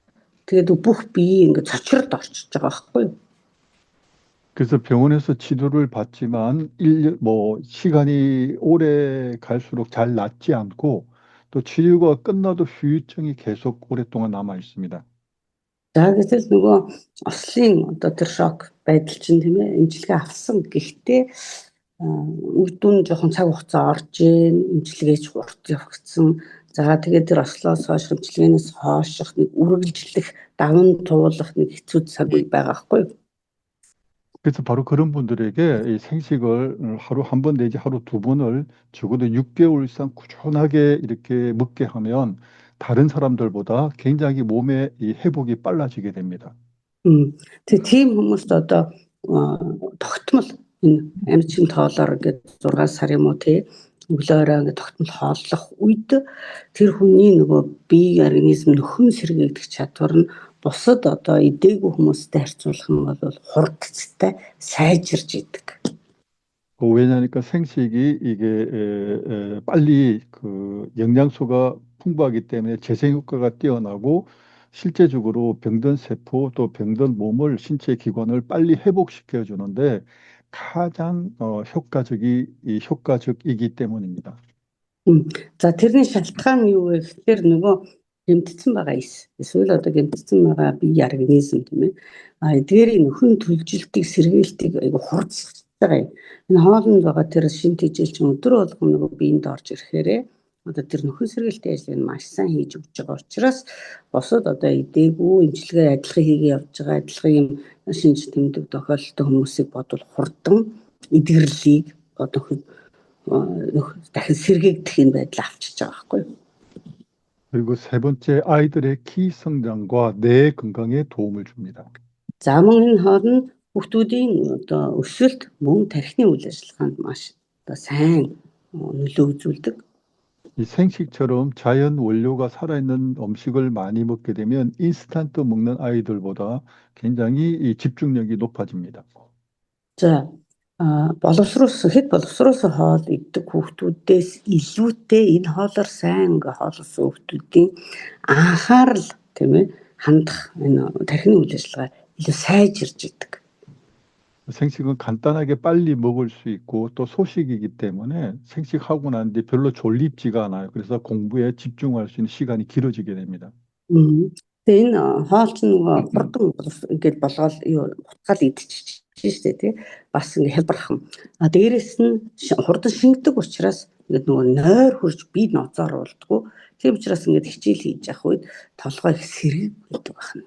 тэгээд бүх бие ингээд цочролд орчиж байгаа байхгүй юу? 그래서 병원에서 치료를 받지만 시간이 오래 갈수록 잘 낫지 않고 또 치료가 끝나도 후유증이 계속 오랫동안 남아 있습니다. За гэтэл нөгөө ослын одоо тэр шок байдал чинь тийм ээ эмчилгээ авсан гэхдээ үр дүн жоохон цаг хугацаа орж ийн эмчилгээч урт явагдсан. За тэгээд тэр ослоос хойш эмчилгээнээс хойших нэг үргэлжлэх даван туулах нэг хэцүү цаг үе байгаа байхгүй юу? 그래서 바로 그런 분들에게 이 생식을 하루 한 번 내지 하루 2번을 적어도 6개월 이상 꾸준하게 이렇게 먹게 하면 다른 사람들보다 굉장히 몸의 이 회복이 빨라지게 됩니다. Тэгээ тийм хүмүүст одоо тогтмол энэ амьд шимт хоолоор ингээд 6 сар юм уу тий өглөөрөө ингээд тогтмол хооллох үед тэр хүний нөгөө бие организм нөхөн сэргээгдэх чадвар нь бусад одоо идээгүй хүмүүстэй харьцуулах нь бол хурдцтай сайжирж идэг. 왜냐하니까 생식이 이게 빨리 그 영양소가 풍부하기 때문에 재생 효과가 뛰어나고 실제적으로 병든 세포 또 병든 몸을 신체 기관을 빨리 회복시켜 주는데 가장 효과적이기 때문입니다. За тэрний шалтгаан нь юу вэ гэхээр нөгөө гэмтсэн байгаа эсвэл одоо гэмтсэн байгаа бие организм тийм ээ. Эдгээрийн нөхөн төлжилтийг сэргийлтийг айгу хурцлж байгаа юм. Энэ хоолнд байгаа тэр шин тэжээлч өдөр болгон нөгөө биеинд орж ирэхээр одоо тэр нөхөн сэргийлтийн ажлыг маш сайн хийж өгч байгаа учраас босод одоо идээгүй эмчилгээ адилхан хийгээ явж байгаа адилхан юм шинж тэмдэг тохиолдолтой хүмүүсийг бодвол хурдан эдгэрлийг одоо дахин сэргээгдэхин байдал авчиж байгаа байхгүй юу? 그리고 세 번째 아이들의 키 성장과 뇌 건강에 도움을 줍니다. За мөн энэ хоол нь хүүхдүүдийн одоо өсөлт мөн тархины үйл ажиллагаанд маш одоо сайн нөлөө үзүүлдэг. 이 생식처럼 자연 원료가 살아있는 음식을 많이 먹게 되면 인스턴트 먹는 아이들보다 굉장히 이 집중력이 높아집니다. За хэд боловсруус хоол иддэг хүүхдүүдээс илүүтэй энэ хоолоор сайн ингээ хоолсон хүүхдүүдийн анхаарал тийм ээ хандах энэ тархины үйл ажиллагаа илүү сайжирж идэг. 생식은 간단하게 빨리 먹을 수 있고 또 소식이기 때문에 생식하고 난 뒤 별로 졸립지가 않아요. 그래서 공부에 집중할 수 있는 시간이 길어지게 됩니다. Тэгээ энэ хоол чинь нөгөө хурдан ингээд болгоод хутгаал идчихэж штэ тий бас ингээ хялбархан. Дээрээс нь хурдан шингэдэг учраас ингээд нөгөө нойр хурж бие ноцоор болдгоо. Тийм учраас ингээд хичээл хийж явах үед толгой их сэргийгддэг байна.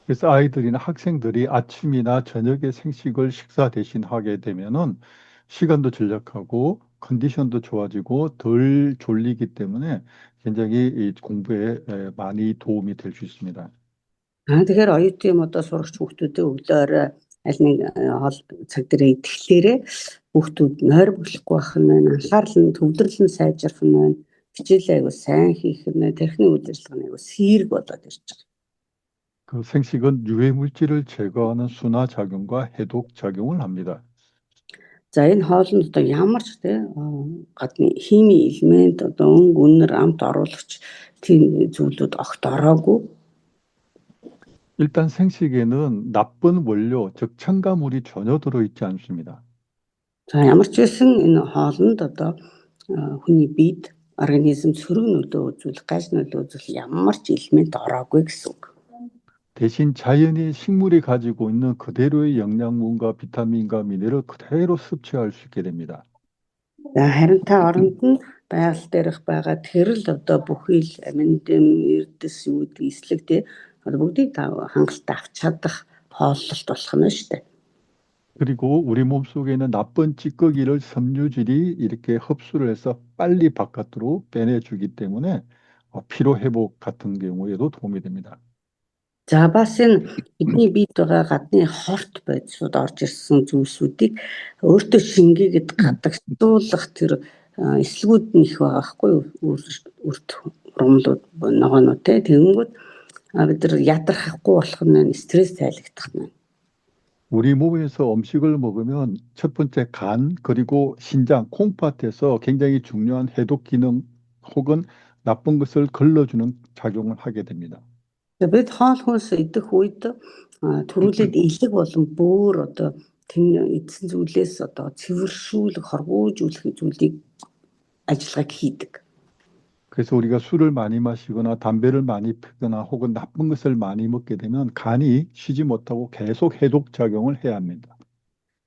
그래서 아이들이나 학생들이 아침이나 저녁에 생식을 식사 대신 하게 되면은 시간도 절약하고 컨디션도 좋아지고 덜 졸리기 때문에 굉장히 이 공부에 많이 도움이 될 수 있습니다. Тэгэхээр оюутын одоо сурагч хүүхдүүдээ өглөөр аль нэг хоол цаг дээр идэхлээрээ хүүхдүүд нойр бүлэхгүй байх нь анхаарал нь төвлөрөл нь сайжрах нь хичээлээ аягүй сайн хийх нь тархины үйл ажиллагаа аягүй сэрэг болоод ирж байгаа. 그 생식은 유해 물질을 제거하는 순화 작용과 해독 작용을 합니다. За энэ хоолнд одоо ямар ч гадны химийн элемент одоо өнгө үнэр амт оруулагч тийм зүйлүүд огт ороогүй. 일단 생식에는 나쁜 원료, 즉 첨가물이 전혀 들어있지 않습니다. За ямар ч байсан энэ хоолнд одоо хүний биед организм сөрөг нөлөө үзүүлэх, гаж нөлөө үзүүлэх ямар ч элемент ороогүй гэсэн үг. 대신 자연이 식물이 가지고 있는 그대로의 영양분과 비타민과 미네랄을 그대로 섭취할 수 있게 됩니다. харин та оронд нь байгаль дээрх байгаа тэрл одоо бүхий л аминдим эрдэс юу гэдэг эслэг тий бүгдийг хангалттай авч чадах хооллолт болох нь шүү дээ. 그리고 우리 몸속에 있는 나쁜 찌꺼기를 섬유질이 이렇게 흡수를 해서 빨리 바깥으로 빼내주기 때문에 피로 회복 같은 경우에도 도움이 됩니다. За бас энэ бидний биед байгаа гадны хорт байдлууд орж ирсэн зүйлсүүдийг өөртөө шингээгээд гадагшуулах тэр эслэгүүд нь их байгаа хгүй үрт урамлууд ногоонууд те тэгэнгүүт бид нар ядрахгүй болох нь стресс тайлагдах нь. 우리 몸에서 음식을 먹으면 첫 번째 간 그리고 신장, 콩팥에서 굉장히 중요한 해독 기능 혹은 나쁜 것을 걸러주는 작용을 하게 됩니다. Бид хоол хүнс идэх үед төрүүлээд илэг болон бөөр одоо тэн эдсэн зүйлээс одоо цэвэршүүлэх, хоргоожүүлэх зүйлийг ажиллагааг хийдэг. 그래서 우리가 술을 많이 마시거나 담배를 많이 피거나 혹은 나쁜 것을 많이 먹게 되면 간이 쉬지 못하고 계속 해독 작용을 해야 합니다.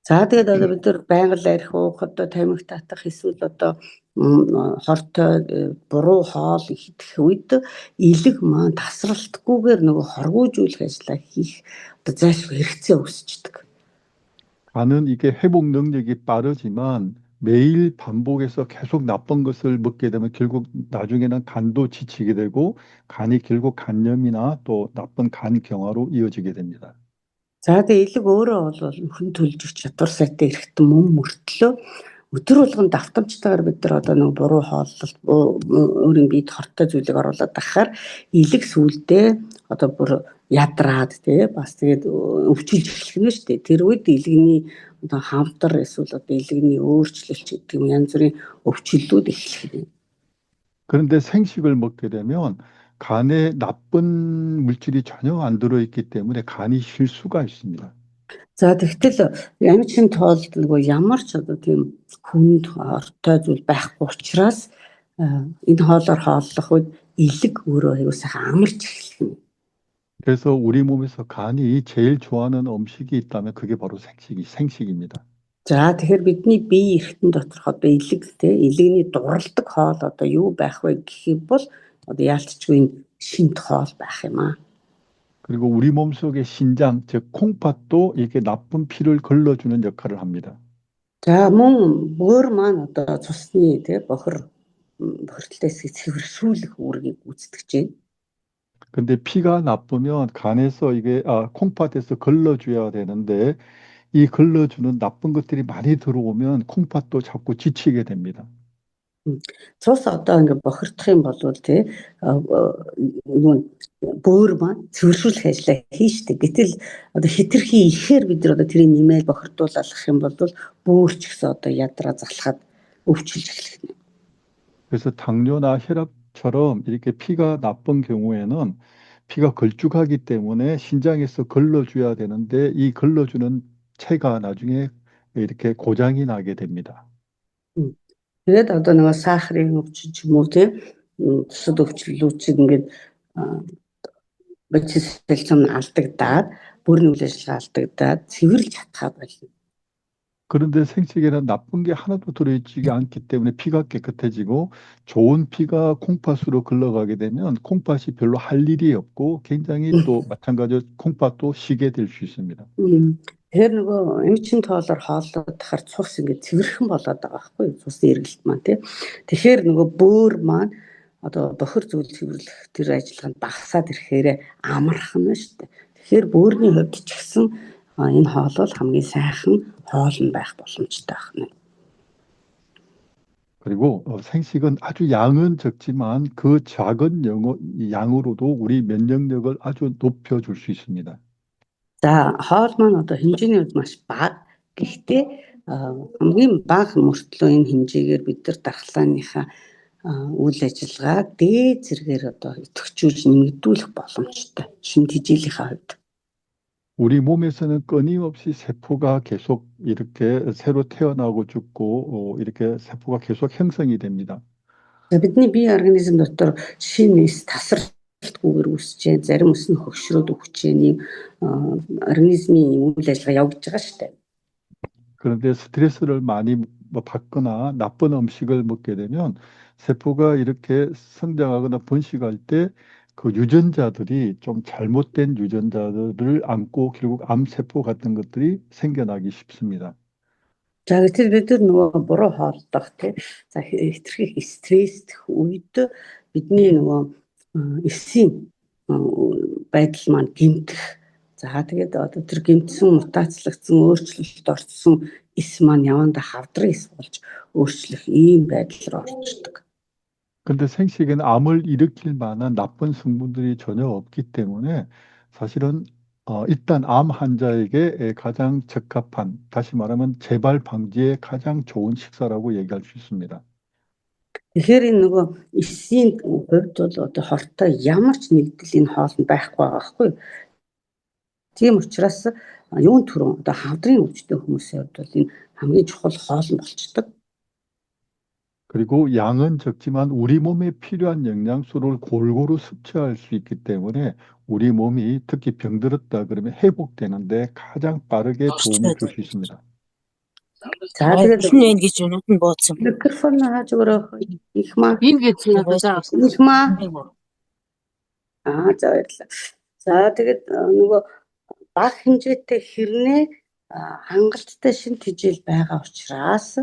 За тэгээд одоо бид нар байгаль арх уух одоо тамхи татах эсвэл одоо хортой буруу хоол идэх үед илэг маань тасралтгүйгээр нөгөө хоргоожүүлэх ажлаа хийх одоо зайлшгүй хэрэгцээ үүсчдэг. 간은 이게 회복 능력이 빠르지만 매일 반복해서 계속 나쁜 것을 먹게 되면 결국 나중에는 간도 지치게 되고 간이 결국 간염이나 또 나쁜 간 경화로 이어지게 됩니다. За тэгээд илэг өөрөө бол хүн төлжих чадвар сайтай эрэхтэн мөн мөртлөө өдөр болгон давтамжтайгаар бид нар одоо нэг буруу хооллолт өөрийн биед хортой зүйлийг оруулаад байхаар илэг сүулдэ одоо бүр ядраад тий бас тэгээд өвчилж эхлэх нь шүү дээ. Тэр үед илэгний одоо хавдар эсвэл одоо илэгний өөрчлөлт гэдэг юм янз бүрийн өвчлөлүүд эхлэх юм. 그런데 생식을 먹게 되면 간에 나쁜 물질이 전혀 안 들어있기 때문에 간이 쉴 수가 있습니다. За тэгтэл амьчин тоолд нөгөө ямар ч одоо тийм хүнд ортой зүйл байхгүй учраас энэ хоолоор хооллох үед илэг өөрөө аюу сайхан амарч эхлэх юм. 그래서 우리 몸에서 간이 제일 좋아하는 음식이 있다면 그게 바로 생식입니다. За тэгэхээр бидний бие эргэтэн доторх одоо илэг те илэгний дуралдаг хоол одоо юу байх вэ гэх бол одоо яалтчгүй шинт хоол байх юм аа. 그리고 우리 몸속의 신장, 즉 콩팥도 이렇게 나쁜 피를 걸러주는 역할을 합니다. За мөн бөөр маань одоо цусны те бохирдлээс цэвэршүүлэх үүргийг гүйцэтгэж байна. 근데 피가 나쁘면 간에서 이게 콩팥에서 걸러줘야 되는데 이 걸러주는 나쁜 것들이 많이 들어오면 콩팥도 자꾸 지치게 됩니다. Цус одоо ингээ бохирдох юм бол тий бөөр маань цэвэршүүлэх ажлаа хийжтэй. Гэтэл одоо хитрхи ихээр бид нар одоо тэрийг нэмэл бохирдуулах юм бол бөөр ч гэсэн одоо ядраа залхаад өвчлөж эхлэх юм. 그래서 당뇨나 혈압처럼 이렇게 피가 나쁜 경우에는 피가 걸쭉하기 때문에 신장에서 걸러줘야 되는데 이 걸러주는 체가 나중에 이렇게 고장이 나게 됩니다. Тэгээд одоо нөгөө сахарын өвчин ч юм уу тийм цусд өвчлөлүүд ингээд бэлчилсэн алдагдаад бүрний үйл ажиллагаа алдагдаад цэвэрлж чадхаа болно. 그런데 생식에는 나쁜 게 하나도 들어있지 않기 때문에 피가 깨끗해지고 좋은 피가 콩팥으로 흘러가게 되면 콩팥이 별로 할 일이 없고 굉장히 또 마찬가지로 콩팥도 쉬게 될 수 있습니다. Тэгэхээр нөгөө эмчин тоолоор хооллоод тахаар цус ингээд цэвэрхэн болоод байгаа байхгүй цусны эргэлт маань тийм. Тэгэхээр нөгөө бөөр маань одоо бохир зүйл цэвэрлэх тэр ажиллагаанд багасаад ирэхээр амархан нь шүү дээ. Тэгэхээр бөөрийн хувьд ч гэсэн энэ хоол бол хамгийн сайхан хоол нь байх боломжтой байна. 그리고 생식은 아주 양은 적지만 그 작은 양으로도 우리 면역력을 아주 높여줄 수 있습니다. За хоол маань одоо хэмжээний хувьд маш бага. Гэхдээ хамгийн бага мөртлөө энэ хэмжээгээр бид нар дархлааныхаа үйл ажиллагааг дээд зэргээр одоо идэвхжүүлж нэмэгдүүлэх боломжтой. Шимт хичээлийнхаа хувьд. 우리 몸에서는 끊임없이 세포가 계속 이렇게 새로 태어나고 죽고 이렇게 세포가 계속 형성이 됩니다. Бидний бие организм дотор шинэ тасралтгүйгээр үүсэж байна. Зарим ус нь хөгшрөөд өгч байна. Организмын үйл ажиллагаа явагдаж байгаа шүү дээ. 그런데 스트레스를 많이 받거나 나쁜 음식을 먹게 되면 세포가 이렇게 성장하거나 번식할 때 그 유전자들이 좀 잘못된 유전자들을 안고 결국 암세포 같은 것들이 생겨나기 쉽습니다. За гэтэл бид нөгөө буруу хооллох тий. За хитрхи стресстэх үед бидний нөгөө эсийн байдал маань гэмтэх. За тэгээд одоо тэр гэмтсэн мутацлагдсан өөрчлөлт орсон эс маань явандаа хавдрын эс болж өөрчлөх ийм байдал руу орчдөг. 근데 생식에는 암을 일으킬 만한 나쁜 성분들이 전혀 없기 때문에 사실은 일단 암 환자에게 가장 적합한, 다시 말하면 재발 방지에 가장 좋은 식사라고 얘기할 수 있습니다. Тэгэхээр энэ нөгөө эсийн хувьд бол одоо хортой ямар ч нэгдэл энэ хоолнд байхгүй байгаа байхгүй. Тийм учраас юун түрүүн одоо хавдрын өвчтөй хүмүүсийн хувьд бол энэ хамгийн чухал хоол нь болчдөг. 그리고 양은 적지만 우리 몸에 필요한 영양소를 골고루 섭취할 수 있기 때문에 우리 몸이 특히 병들었다 그러면 회복되는데 가장 빠르게 도움을 줄 수 있습니다. За тэгээд Шинэ гэж нүд нь бууцсан. микрофон хааж өгөрөө их маа. Ийм гэж надад заа. Их маа. За баярлалаа. За тэгээд нөгөө бага хэмжээтэй хэрнээ хангалттай шин тижэл байгаа учраас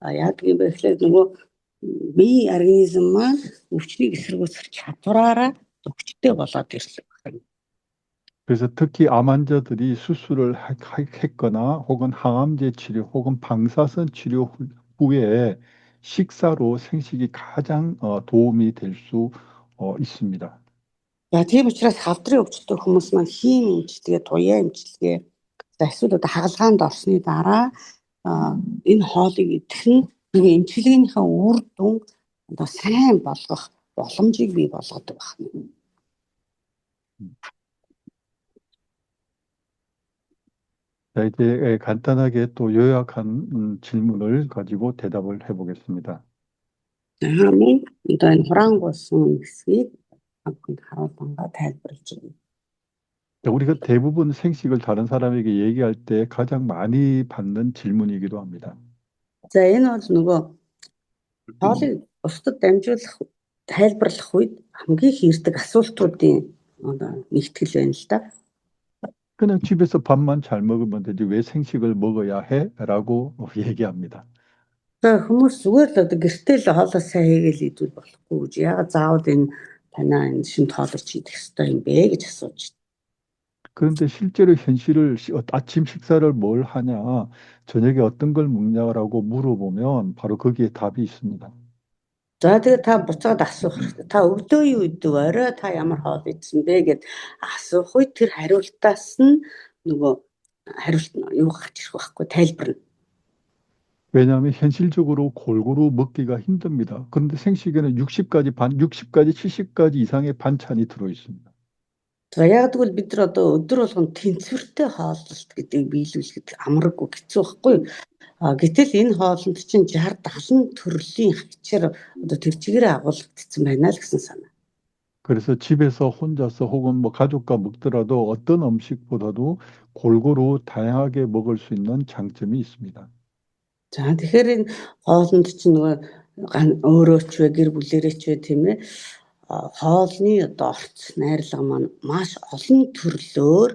яадаг юм бэ гэхлээр нөгөө бие организм маань өвчнийг эсэргүүцэх чадвараараа өвчтэй болоод ирлээ. 그래서 특히 암 환자들이 수술을 했거나 혹은 항암제 치료 혹은 방사선 치료 후에 식사로 생식이 가장 도움이 될 수 있습니다. За тийм учраас халдрын өвчтөй хүмүүс маань хийм эмчилгээ, туяа эмчилгээ эсвэл одоо хагалгаанд орсны дараа энэ хоолыг идэх нь нөгөө эмчилгээнийхээ үр дүн одоо сайн болгох боломжийг бий болгодог байна. 자, 이제 간단하게 또 요약한 질문을 가지고 대답을 해보겠습니다. Хамгийн одоо энэ хураангуйсан хэсгийг хамтд харуулбангаа тайлбарлаж байна. 자, 우리가 대부분 생식을 다른 사람에게 얘기할 때 가장 많이 받는 질문이기도 합니다. За энэ бол нөгөө хоолыг бусдад дамжуулах тайлбарлах үед хамгийн их ирдэг асуултуудын одоо нэгтгэл байна л да. 그냥 집에서 밥만 잘 먹으면 되지 왜 생식을 먹어야 해? 라고 얘기합니다. За хүмүүс зүгээр л одоо гэртээ л хоолоо сайн хийгээл идвэл болохгүй гэж яагаад заавал энэ танаа энэ шинэ хоолыг идэх ёстой юм бэ гэж асууж байна. 그런데 실제로 현실을 아침 식사를 뭘 하냐, 저녁에 어떤 걸 먹냐라고 물어보면 바로 거기에 답이 있습니다. За тэгээ та буцаад асуух хэрэгтэй. Та өглөө юу идэв? Орой та ямар хоол идсэн бэ гэд асуух үед тэр хариултаас нь нөгөө хариулт юу гарч ирэх байхгүй тайлбарна. 왜냐하면 현실적으로 골고루 먹기가 힘듭니다. 그런데 생식에는 60가지, 70가지 이상의 반찬이 들어 있습니다. За яг тэгвэл бид нар одоо өдөр болгон тэнцвэртэй хооллолт гэдгийг биелүүлэхэд амаргүй хэцүү байхгүй. Гэтэл энэ хоолнд чинь 60-70 төрлийн хавчаар одоо тэр чигээрээ агуулгдсан байна л гэсэн санаа. 그래서 집에서 혼자서 혹은 뭐 가족과 먹더라도 어떤 음식보다도 골고루 다양하게 먹을 수 있는 장점이 있습니다. За тэгэхээр энэ хоолнд чинь нөгөө өөрөө ч вэ гэр бүлээрээ ч вэ тийм ээ хоолны одоо орц найрлага маань маш олон төрлөөр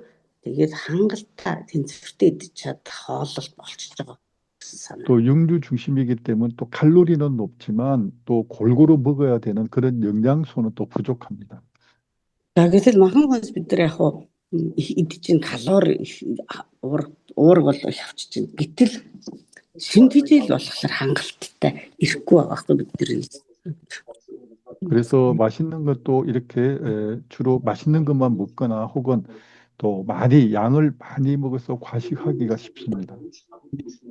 тэгээд хангалттай тэнцвэртэй идэж чадах хооллолт болчихж байгаа гэсэн санаа. 또 육류 중심이기 때문에 또 칼로리는 높지만 또 골고루 먹어야 되는 그런 영양소는 또 부족합니다. За гэтэл махан хүнс бид нар яг хуу идэж чинь калори уург бол явчих чинь гэтэл шинжил болохоор хангалттай ирэхгүй байгаа хгүй бид нар. 그래서 맛있는 것도 이렇게 주로 맛있는 것만 먹거나 혹은 또 양을 많이 먹어서 과식하기가 쉽습니다.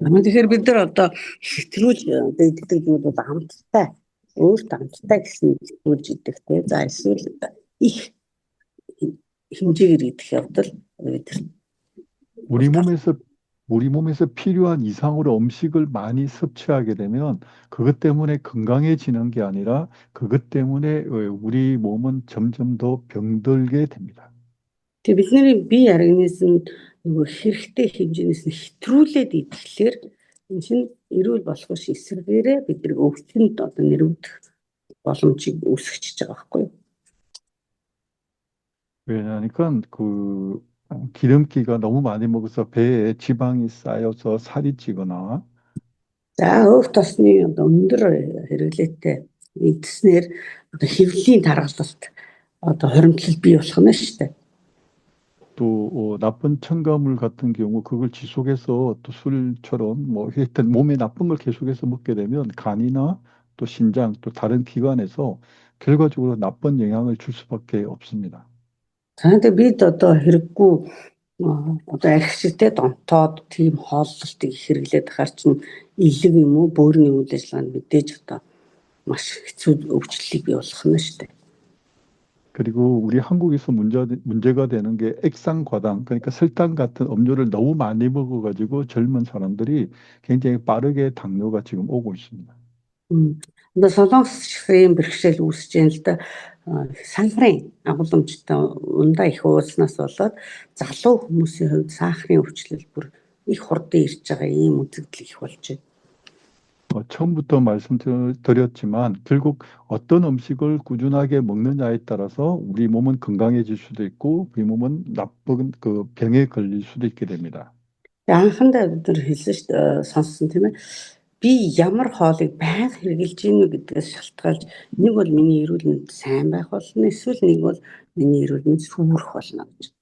Тэгэхээр бид нар одоо хэтрүүлж иддэг зүйлүүд амттай өөрт амттай гэсэн зүйлж идэгтэй. За эсвэл их хэмжээгээр идэх явдал бид 우리 몸에서 필요한 이상으로 음식을 많이 섭취하게 되면 그것 때문에 건강해지는 게 아니라 그것 때문에 우리 몸은 점점 더 병들게 됩니다. Тэгээ бидний бие организм нөгөө хэрэгтэй хэмжээнээс нь хэтрүүлээд идэхлээр энэ чинь эрүүл болох биш эсрэгээрээ бидний өвчнөд одоо нэрвдэх боломжийг үүсгэж байгаа байхгүй юу? 왜냐하니까 기름기가 너무 많이 먹어서 배에 지방이 쌓여서 살이 찌거나 За өөх тосны одоо өндөр хэрэглээтэй идснээр одоо хэвлийн таргалалт одоо хоримтлал бий болох нь шүү дээ. 또 나쁜 첨가물 같은 경우 그걸 지속해서 또 술처럼 뭐 하여튼 몸에 나쁜 걸 계속해서 먹게 되면 간이나 또 신장 또 다른 기관에서 결과적으로 나쁜 영향을 줄 수밖에 없습니다. За бид одоо хэрэггүй одоо архичтэй донтоод тийм хооллолтыг хэрэглээд хаар чинь илэг юм уу бөөрийн үйл ажиллагаанд мэдээж одоо маш хэцүү өвчлөлийг бий болгох нь шүү дээ. 그리고 우리 한국에서 문제가 되는 게 액상과당, 그러니까 설탕 같은 음료를 너무 많이 먹어가지고 젊은 사람들이 굉장히 빠르게 당뇨가 지금 오고 있습니다. Одоо солонгосын бэрхшээл үүсэж байна л да. Сахарын агуулмжтай ундаа их ууснаас болоод залуу хүмүүсийн хувьд сахарын өвчлөл бүр их хурдан ирж байгаа ийм үзэгдэл их болж байна. 처음부터 말씀드렸지만 결국 어떤 음식을 꾸준하게 먹느냐에 따라서 우리 몸은 건강해질 수도 있고 우리 몸은 나쁜 병에 걸릴 수도 있게 됩니다. Анхандаа бид нар хэлсэн шүү дээ сонссон тийм ээ. Би ямар хоолыг байнга хэрглэж гинэ гэдгээс шалтгаалж нэг бол миний эрүүл мэнд сайн байх болно эсвэл нэг бол миний эрүүл мэнд сүрэх болно гэж.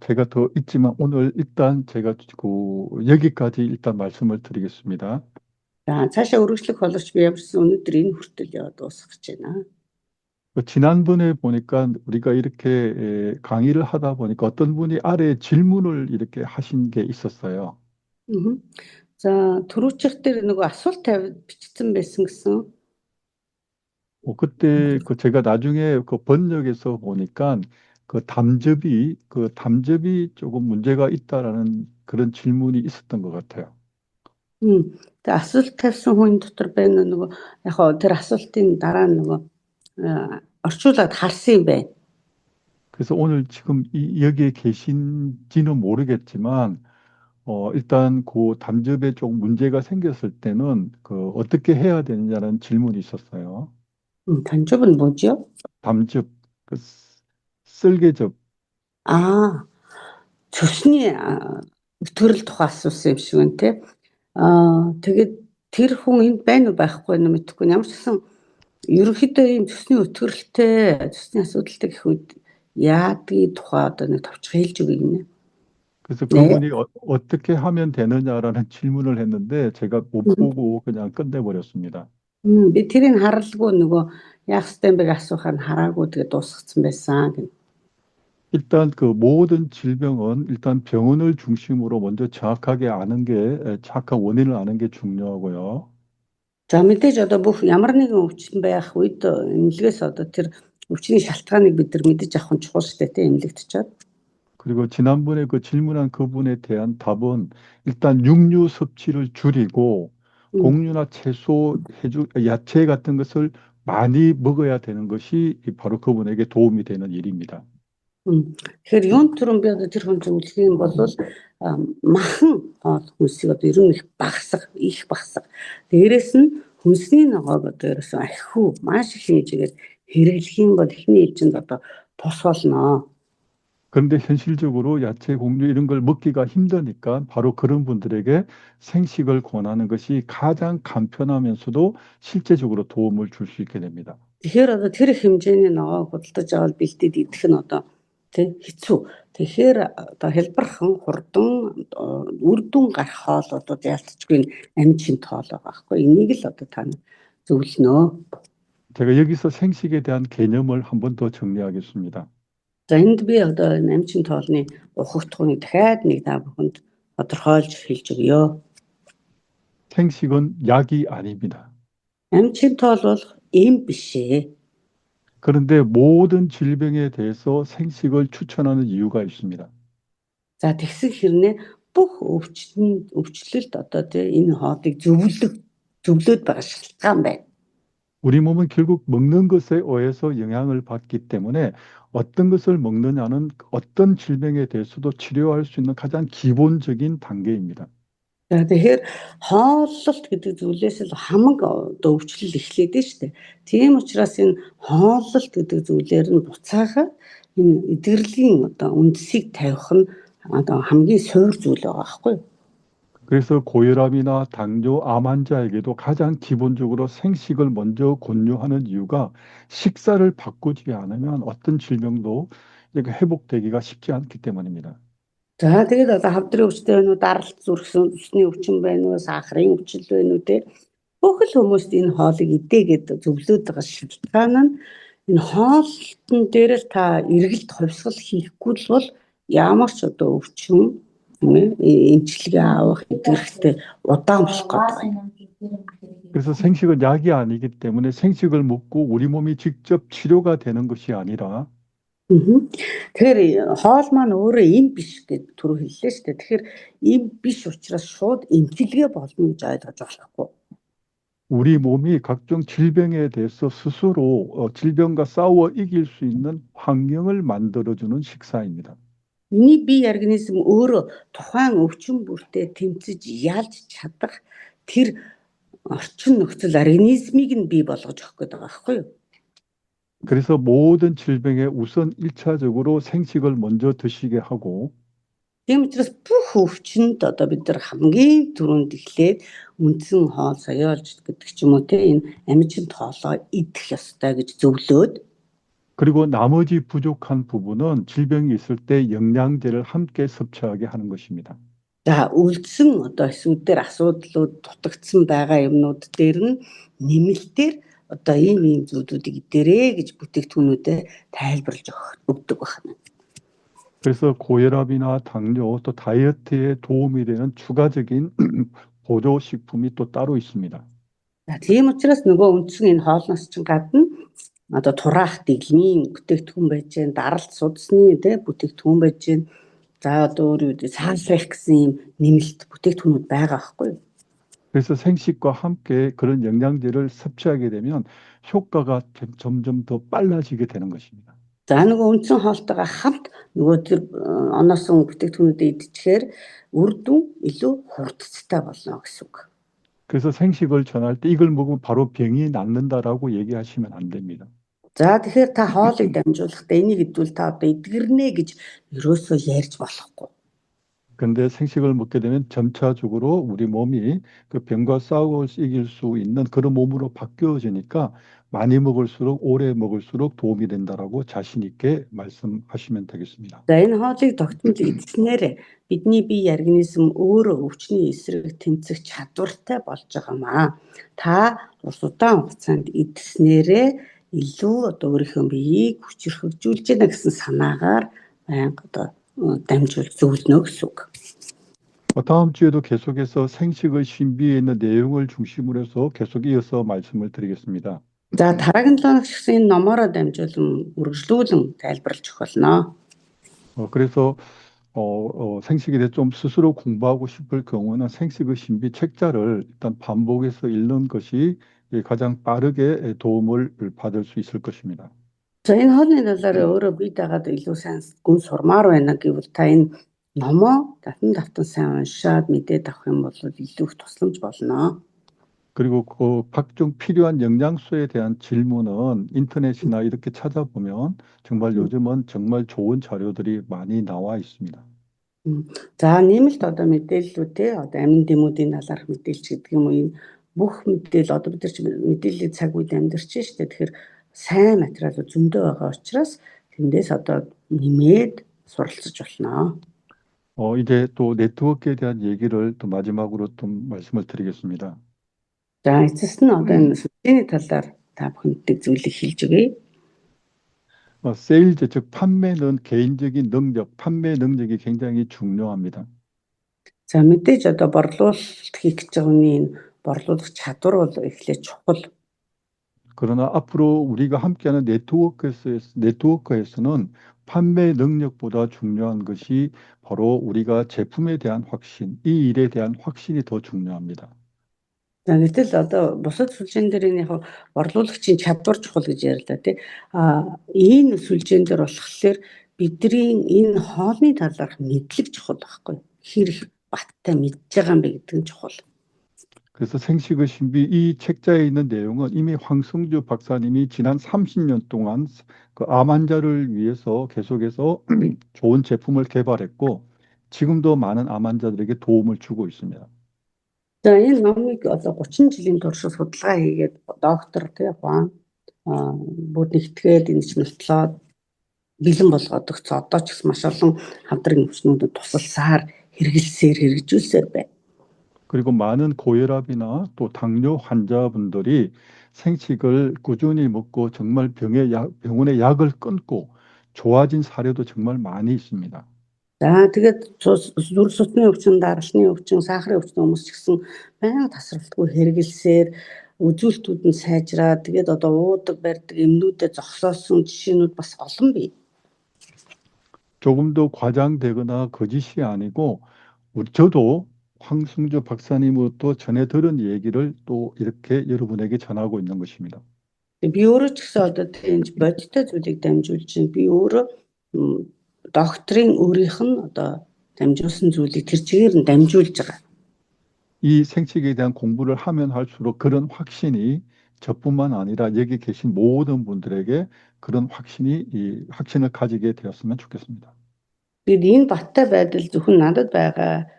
제가 더 있지만 오늘 일단 제가 여기까지 일단 말씀을 드리겠습니다. За цаашаа өргөжлөх боловч би ямарсан өнөөдөр энэ хүртэл яваад дуусгах гэж байна. 지난번에 보니까 우리가 이렇게 강의를 하다 보니까 어떤 분이 아래에 질문을 이렇게 하신 게 있었어요. Мгм. За түрүүчийнх дээр нөгөө асуулт тавиад бичсэн байсан гэсэн. 그때 제가 나중에 그 번역에서 보니까 그 담접이 조금 문제가 있다라는 그런 질문이 있었던 것 같아요. Тэгээ асуулт тавьсан хүн дотор байна нөгөө яг хоо тэр асуултын дараа нөгөө орчуулад харсан юм байна. 그래서 오늘 지금 여기에 계신지는 모르겠지만 일단 그 담접에 좀 문제가 생겼을 때는 어떻게 해야 되느냐는 질문이 있었어요. 단접은 뭐죠? 담접, 쓸개접. Цусны төрөл тухай асуусан юм шиг байна те. Тэгээд тэр хүн энд байна уу байхгүй нь мэдэхгүй. Ямар ч гэсэн ерөнхийдөө ийм цусны өтгөрлөлтэй, цусны асуудалтай гэх үед яадгийн тухай одоо нэг товчхон хэлж өгье гинэ. 그래서 그분이 어떻게 하면 되느냐라는 질문을 했는데 제가 못 보고 그냥 끝내버렸습니다. Би тэрийг харалгүй нөгөө яах ёстой юм бэ асуухаар хараагүй тэгээд дуусгацсан байсан гэнэ. 일단 그 모든 질병은 일단 병원을 중심으로 먼저 정확하게 아는 게 정확한 원인을 아는 게 중요하고요. За мэдээж одоо бүх ямар нэгэн өвчин байх үед эмнэлгээс одоо тэр өвчний шалтгааныг бид нар мэдэж авах нь чухал шүү дээ те эмнэлэгтчихэд. 그리고 지난번에 그 질문한 그분에 대한 답은 일단 육류 섭취를 줄이고 곡류나 채소, 야채 같은 것을 많이 먹어야 되는 것이 바로 그분에게 도움이 되는 일입니다. Тэгэхээр юун түрүүн би одоо тэр хүн зөвлөх юм бол махан хүнсийг одоо ер нь их багасгах. Дээрээс нь хүнсний ногоог одоо ерөөсөн ахиу маш их хэмжээгээр хэрэглэх юм бол эхний ээлжинд одоо тус болно. 그런데 현실적으로 야채, 곡류 이런 걸 먹기가 힘드니까 바로 그런 분들에게 생식을 권하는 것이 가장 간편하면서도 실제적으로 도움을 줄 수 있게 됩니다. Тэгэхээр одоо тэр их хэмжээний ногоог худалдаж аваад бэлдээд идэх нь одоо тэг хэцүү. Тэгэхээр одоо хэлбэрхэн хурдан үрдүн гарах хоолуудад ялцчгүй амжийн тоол байгаа байхгүй. Энийг л одоо та зөвлөнө. 제가 여기서 생식에 대한 개념을 한 번 더 정리하겠습니다. За энд би одоо амжийн тоолны ухагтхууны дахиад нэг та бүхэнд тодорхойлж хэлж өгье. 생식은 약이 아닙니다. Амжийн тоол бол эм биш ээ. 그런데 모든 질병에 대해서 생식을 추천하는 이유가 있습니다. За тэгсэн хэрнээ бүх өвчлөлд одоо энэ хоолыг зөвлөд байгаа шалтгаан байна. 우리 몸은 결국 먹는 것에 의해서 영향을 받기 때문에 어떤 것을 먹느냐는 어떤 질병에 대해서도 치료할 수 있는 가장 기본적인 단계입니다. За тэгэхээр хооллолт гэдэг зүйлээс л хамаг одоо өвчлөл эхлээд нь шүү дээ. Тийм учраас энэ хооллолт гэдэг зүйлээр нь буцаага энэ эдгэрлийн одоо үндсийг тавих нь одоо хамгийн суур зүйл байгаа байхгүй юу? 그래서 고혈압이나 당뇨, 암 환자에게도 가장 기본적으로 생식을 먼저 권유하는 이유가 식사를 바꾸지 않으면 어떤 질병도 회복되기가 쉽지 않기 때문입니다. За тэгээд одоо хавдрын өвчтэй байна уу, даралт зүрхсэн усны өвчин байна уу, сахарын өвчл байна уу те бүх л хүмүүст энэ хоолыг идээгээд зөвлөд байгаа шалтгаан нь энэ хоолтон дээрээс та эргэлт хувьсгал хийхгүй бол ямар ч одоо өвчин эмчилгээ авах хэрэгтэй удаан болох гэдэг. 그래서 생식은 약이 아니기 때문에 생식을 먹고 우리 몸이 직접 치료가 되는 것이 아니라 Тэгэхээр хоол маань өөрөө эм биш гэж түрүү хэллээ шүү дээ. Тэгэхээр эм биш учраас шууд эмчилгээ болно гэж ойлгож болохгүй. 우리 몸이 각종 질병에 대해서 스스로 질병과 싸워 이길 수 있는 환경을 만들어주는 식사입니다. Миний бие организм өөрөө тухайн өвчин бүртээ тэмцэж ялж чадах тэр орчин нөхцөл организмыг нь бий болгож өгөх гэдэг байгаа байхгүй юу? 그래서 모든 질병에 우선 1차적으로 생식을 먼저 드시게 하고 Тийм учраас бүх өвчнөд одоо бид нар хамгийн түрүүнд эхлээд үндсэн хоол соёолж гэдэг ч юм уу те энэ амжин тоолоо идэх ёстой гэж зөвлөөд 그리고 나머지 부족한 부분은 질병이 있을 때 영양제를 함께 섭취하게 하는 것입니다. За үлдсэн одоо эсвэл асуудлууд дутагдсан байгаа юмнууд дээр нь нэмэлтээр одоо ийм зүйлүүдийг идээрэй гэж бүтээгдэхүүнүүдэд тайлбарлаж өгдөг байна. 그래서 고혈압이나 당뇨 또 다이어트에 도움이 되는 추가적인 보조식품이 또 따로 있습니다. За тийм учраас нөгөө үндсэн энэ хоолноос чинь гадна одоо тураах дэглэмийн бүтээгдэхүүн байж гэн, даралт судасны бүтээгдэхүүн байж гэн. За одоо өөр юу саалрах гэсэн ийм нэмэлт бүтээгдэхүүнүүд байгаа байхгүй юу? 그래서 생식과 함께 그런 영양제를 섭취하게 되면 효과가 점점 더 빨라지게 되는 것입니다. За нөгөө үндсэн хоолтойгоо хамт нөгөө тэр оноосон бүтээгдэхүүнүүдэд идчихээр үр дүн илүү хурдцтай болно гэсэн үг. 그래서 생식을 전할 때 이걸 먹으면 바로 병이 낫는다라고 얘기하시면 안 됩니다. За тэгэхээр та хоолыг дамжуулахдаа энийг идвэл та одоо эдгэрнэ гэж ерөөсөө ярьж болохгүй. 근데 생식을 먹게 되면 점차적으로 우리 몸이 그 병과 싸움을 이길 수 있는 그런 몸으로 바뀌어지니까 많이 먹을수록 오래 먹을수록 도움이 된다라고 자신 있게 말씀하시면 되겠습니다. За энэ хоолыг тогтмол эзэснээр бидний бие организм өөрөө өвчний эсрэг тэмцэх чадвартай болж байгаамаа. Та ус удаан хугацаанд эзэснээрээ илүү одоо өөрийнхөө биеийг хүчрхэгжүүлж байна гэсэн санаагаар байнга одоо дамжуул зөвлөнө гэсэн үг. 다음 주에도 계속해서 생식의 신비에 있는 내용을 중심으로 해서 계속 이어서 말씀을 드리겠습니다. За дараагийн 7 хоног гэсэн энэ номоороо дамжуулан үргэлжлүүлэн тайлбарлаж өгөх болно. 그래서 생식에 대해 좀 스스로 공부하고 싶을 경우는 생식의 신비 책자를 일단 반복해서 읽는 것이 가장 빠르게 도움을 받을 수 있을 것입니다. За энэ хоолны талаар өөрөө бие дагаад илүү сайн гүн сурмаар байна гэвэл та энэ номоо давтан сайн уншаад мэдээд авах юм бол илүү их тусламж болно. 그리고 그 각종 필요한 영양소에 대한 질문은 인터넷이나 이렇게 찾아보면 정말 요즘은 정말 좋은 자료들이 많이 나와 있습니다. За нэмэлт одоо мэдээллүүдээ одоо амин дэмүүдийн талаарх мэдээлч гэдэг юм уу энэ бүх мэдээлэл одоо бид нар чинь мэдээллийн цаг үед амьдарч штэ тэгэхээр сайн материалууд зөндөө байгаа учраас тэндээс одоо нэмээд суралцж болно. 이제 또 네트워크에 대한 얘기를 또 마지막으로 좀 말씀을 드리겠습니다. За эцэст нь одоо энэ сүлжээний талаар та бүхэнд зүйлийг хэлж өгье. 세일즈 즉 판매는 개인적인 능력, 판매 능력이 굉장히 중요합니다. За мэдээж одоо борлуулалт хийх гэж байгаа хүний борлуулах чадвар бол эхлээд чухал. 그러나 앞으로 우리가 함께하는 네트워크에서는 판매 능력보다 중요한 것이 바로 우리가 제품에 대한 확신, 이 일에 대한 확신이 더 중요합니다. За гэтэл одоо бусад сүлжээн дээр энэ яг борлуулагчийн чадвар чухал гэж ярьлаа тий. Энэ сүлжээн дээр болохоор бидний энэ хоолны талаарх мэдлэг чухал байхгүй. Хэр их баттай мэдж байгаа юм бэ гэдэг нь чухал. 그래서 생식의 신비 이 책자에 있는 내용은 이미 황승주 박사님이 지난 30년 동안 그 암 환자를 위해서 계속해서 좋은 제품을 개발했고 지금도 많은 암 환자들에게 도움을 주고 있습니다. За энэ номыг одоо 30 жилийн турш судалгаа хийгээд доктор тий Хуан бүр нэгтгээд энэ ч нотлоод бэлэн болгоод өгсөн. Одоо ч гэсэн маш олон хамтран өвчнүүдэд тусалсаар хэрэгжүүлсээр байна. 그리고 많은 고혈압이나 또 당뇨 환자분들이 생식을 꾸준히 먹고 정말 병원의 약을 끊고 좋아진 사례도 정말 많이 있습니다. За тэгээд зүрх судасны өвчин, даралсны өвчин, сахарын өвчин хүмүүс ч гэсэн байнга тасралтгүй хэрэгэлсээр үзүүлэлтүүд нь сайжраад тэгээд одоо уудаг барьдаг эмнүүдэд зогсоосон жишээнүүд бас олон бий. 조금 더 과장되거나 거짓이 아니고 저도 황승주 박사님으로부터 전해 들은 얘기를 또 이렇게 여러분에게 전하고 있는 것입니다. Би өөрөө ч гэсэн одоо энэ бодиттой зүйлийг дамжуулж би өөрөө докторийн өөрийнх нь одоо дамжуулсан зүйлийг тэр чигээр нь дамжуулж байгаа. 이 생식에 대한 공부를 하면 할수록 그런 확신이 저뿐만 아니라 여기 계신 모든 분들에게 그런 확신을 가지게 되었으면 좋겠습니다. Би энэ баттай байдал зөвхөн надад байгаа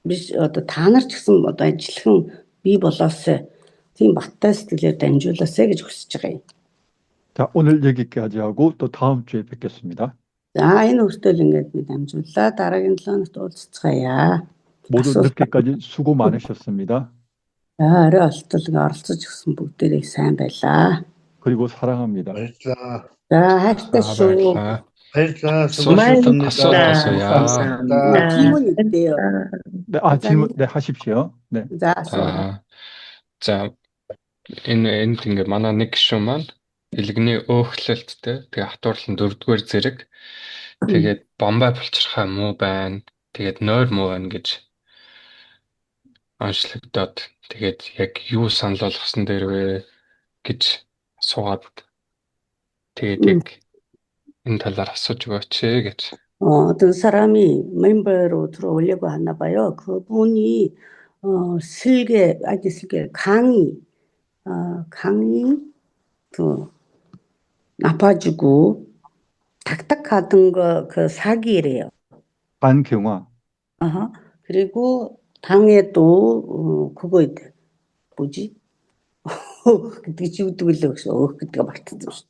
биш одоо та нар ч гэсэн одоо ажиллахан бий болоосоо тийм баттай сэтгэлээр дамжуулаасаа гэж хүсэж байгаа юм. 자, 오늘 여기까지 하고 또 다음 주에 뵙겠습니다. За энэ хүртэл ингээд бид амжууллаа. Дараагийн 7 хоногт уулзцгаая. 모두 асуулт 늦게까지 수고 많으셨습니다. За орой олтол оролцож өгсөн бүгдээрээ сайн байлаа. 그리고 사랑합니다. баярлалаа. За хайртай шүү. баярлалаа. баярлалаа. асуулт асууя. За тийм үү нэгдээ. 네, 질문 네, 하십시오. 네. За асуу. За энд ингээ манай нэг гишүүн маань илгэний өөхлөлттэй тэгээ хатуурлан 4-р зэрэг тэгээд бомбай булчирхай муу байна. Тэгээд нойр муу байна гэж онцлогдоод тэгээд яг юу санал болгосон дээр вэ гэж асуугаад тэгээд яг энэ талаар асууж өгөөч гэж. 어떤 사람이 멤버로 들어오려고 하나 봐요. 그분이 슬게 아주 슬게 강이 그 나빠지고 탁탁하던 거 그 사기래요. 반경화. 그리고 당에 또 그거 있대. 뭐지? 그때 지우도 그랬어. 그때가 맞았어.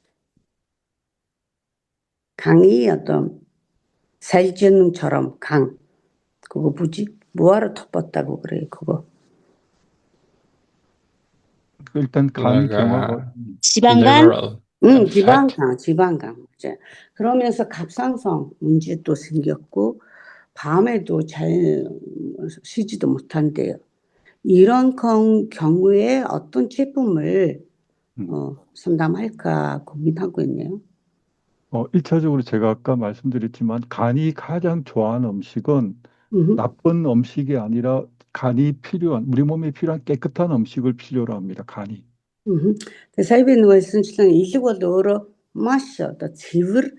강이 어떤 살전처럼 강. 그거 뭐지? 뭐하러 덮었다고 그래, 그거. 일단 간 경화가 지방간? Liberal. 지방강. 이제 그러면서 갑상선 문제도 생겼고, 밤에도 잘 쉬지도 못한대요. 이런 경우에 어떤 제품을 상담할까 고민하고 있네요. 1차적으로 제가 아까 말씀드렸지만 간이 가장 좋아하는 음식은 나쁜 음식이 아니라 간이 필요한, 우리 몸에 필요한 깨끗한 음식을 필요로 합니다. 간이. сая би нөгөө хэлсэнчлэн элэг бол өөрөө маш одоо цэвэр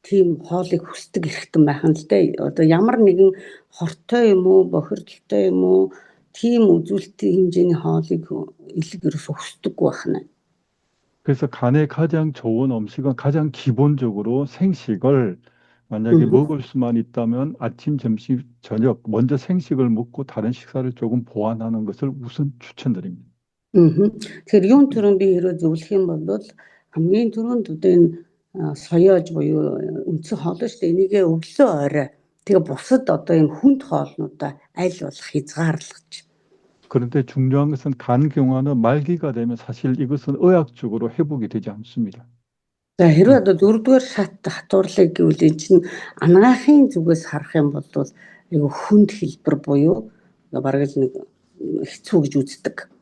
тийм хоолыг хүсдэг эрхтэн байх нь л дээ. Одоо ямар нэгэн хортой юм уу, бохирдолтой юм уу, тийм үзүүлэлтийн хэмжээний хоолыг элэг ерөөсөө хүсдэггүй байна. 그래서 간에 가장 좋은 음식은 가장 기본적으로 생식을 만약에 먹을 수만 있다면 아침, 점심, 저녁 먼저 생식을 먹고 다른 식사를 조금 보완하는 것을 우선 추천드립니다. Тэгэхээр юун төрөнд би хэрэг зөвлөх юм бол хамгийн түрүүнд одоо энэ соёож буюу үндсэн хоолой шүү дээ. Энийгээ өглөө орой. Тэгээ бусад одоо юм хүнд хоолнуудаа аль болох хязгаарлаж. 그런데 중요한 것은 간 경화는 말기가 되면 사실 이것은 의학적으로 회복이 되지 않습니다. За хэрвээ одоо 4-р шат хатуурлыг гэвэл энэ чинь анагаахын зүгээс харах юм бол айгу хүнд хэлбэр буюу бараг л нэг хэцүү гэж үздэг.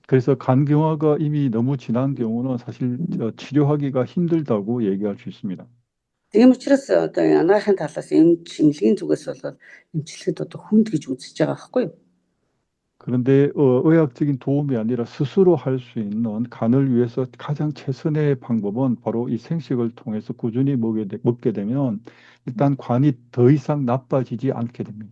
그래서 간 경화가 이미 너무 진한 경우는 사실 치료하기가 힘들다고 얘기할 수 있습니다. Тийм учраас одоо анагаахын талаас эмчилгээний зүгээс бол эмчилгээд одоо хүнд гэж үзэж байгаа байхгүй юу? 그런데 의학적인 도움이 아니라 스스로 할 수 있는 간을 위해서 가장 최선의 방법은 바로 이 생식을 통해서 꾸준히 먹게 되면 일단 간이 더 이상 나빠지지 않게 됩니다.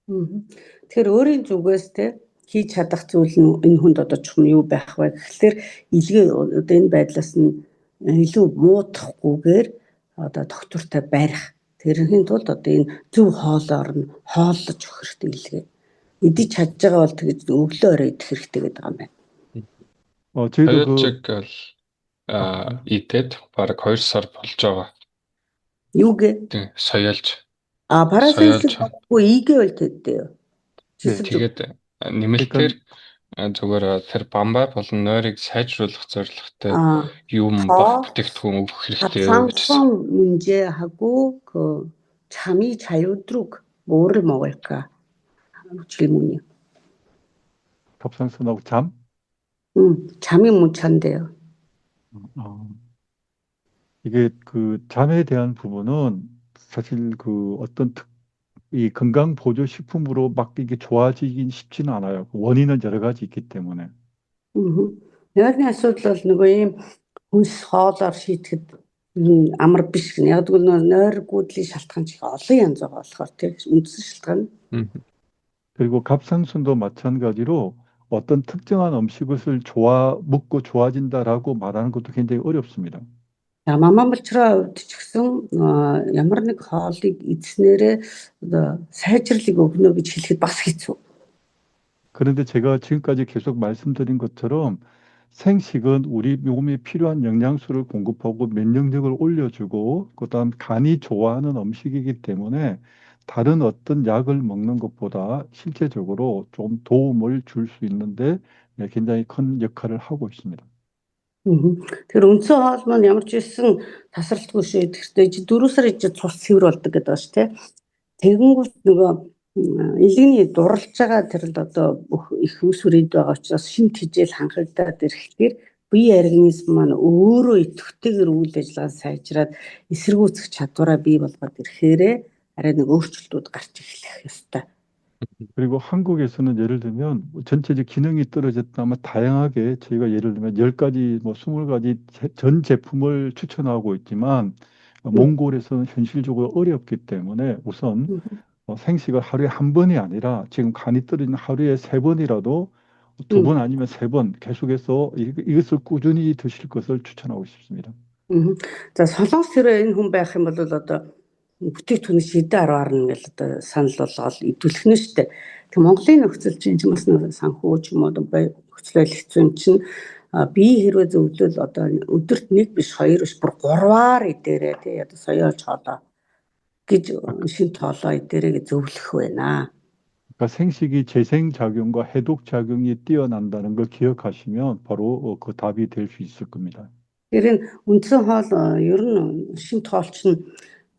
Тэгэхээр өөрийн зүгээс те хийж чадах зүйл нь энэ хүнд одоо чум юу байх вэ гэхэлэр илгээ одоо энэ байдлаас нь илүү муутахгүйгээр одоо доктортой барих тэрхийн тулд одоо энэ зөв хоолоор нь хооллож өгөх хэрэгтэй илгээ. Идэж чадж байгаа бол тэгж өглөө орой идэх хэрэгтэй гэдэг юм байна. 저희도 Хоёрчиг бол идэд бараг 2 сар болж байгаа. Юугээ? Тэг соёолж. Параситик байхгүй игээвэл тэдтэй. Тэгээд нэмэлтээр зүгээр тэр бамбай болон нойрыг сайжруулах зорилготой юм бүтээгдэхүүн өгөх хэрэгтэй юу гэж. 갑상선 문제하고 그 잠이 잘 오도록 뭐를 먹을까? 질문이요. 갑상선하고 잠? 잠이 못 잔대요. 이게 그 잠에 대한 부분은 사실 그 어떤 이 건강 보조 식품으로 막 이게 좋아지긴 쉽지는 않아요. 원인은 여러 가지 있기 때문에. Нойрны асуудал бол нөгөө ийм хүнс хоолоор шийтгэхэд амар биш гэнэ. Яг л нойр гүйдлийн шалтгаан ч их олон янз байгаа болохоор тийм үндсэн шалтгаан. 그리고 갑상선도 마찬가지로 어떤 특정한 음식을 먹고 좋아진다라고 말하는 것도 굉장히 어렵습니다. Маман болчроо ч гэсэн ямар нэг хоолыг эзнэрээ одоо сайжрлыг өгнө гэж хэлэхэд бас хэцүү. 그런데 제가 지금까지 계속 말씀드린 것처럼 생식은 우리 몸에 필요한 영양소를 공급하고 면역력을 올려주고 그다음 간이 좋아하는 음식이기 때문에 다른 어떤 약을 먹는 것보다 실제적으로 좀 도움을 줄 수 있는데 굉장히 큰 역할을 하고 있습니다. Тэгэхээр үндсэн хоол маань ямар ч байсан тасралтгүй шүү. Тэгэхдээ 4 сар ижид цус цэвэр болдог гэдэг байна шүү те. Тэгэнгүүт нөгөө илгэний дурлж байгаа тэр л одоо бүх их усүрийд байгаа учраас шимт хижээл хангагдаад ирэхээр бие организм маань өөрөө идэвхтэйгээр үйл ажиллагаа сайжраад эсэргүүцэх чадвараа бий болгоод ирэхээр арай нэг өөрчлөлтүүд гарч эхлэх ёстой. 그리고 한국에서는 예를 들면 전체적 기능이 떨어졌다면 다양하게 저희가 예를 들면 10가지, 20가지 전 제품을 추천하고 있지만 몽골에서는 현실적으로 어렵기 때문에 우선 생식을 하루에 한 번이 아니라 지금 간이 떨어지는 하루에 3번이라도 2번 아니면 3번 계속해서 이것을 꾸준히 드실 것을 추천하고 싶습니다. За солонгос хэрэг энэ хүн байх юм бол одоо бүтээгдэхүүний шидэ 10-аар нь л одоо санал болгоод идэвхлэх нь шүү дээ. Тэг Монголын нөхцөл чинь бас нэг санхүү ч юм уу нөхцөл хэцүү юм чинь бие хэрвээ зөвлөл одоо өдөрт 1 биш 2 биш бүр 3-аар идээрээ тий одоо соёолж хоолоо гэж шин тоолоо идээрээ зөвлөх байна. 그러니까 생식이 재생작용과 해독작용이 뛰어난다는 걸 기억하시면 바로 그 답이 될 수 있을 겁니다. Тэр энэ үндсэн хоол ер нь шин тоолч нь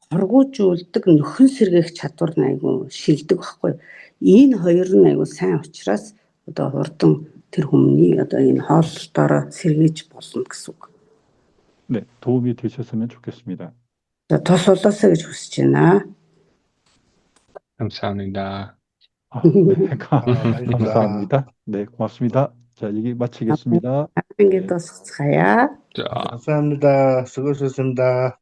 хоргоожуулдаг нөхөн сэргээх чадвар нь айгүй шилдэг байхгүй. Энэ хоёр нь айгүй сайн учраас одоо хурдан тэр хүмүүний одоо энэ хооллолтоор сэргээж болно гэсэн үг. 네, 도움이 되셨으면 좋겠습니다. За тус улаасаа гэж хүсэж байна. 감사합니다. 네, 감사합니다. 네, 고맙습니다. 자, 얘기 마치겠습니다. Ингээд дуусгацгаая. 자, 감사합니다. 수고하셨습니다.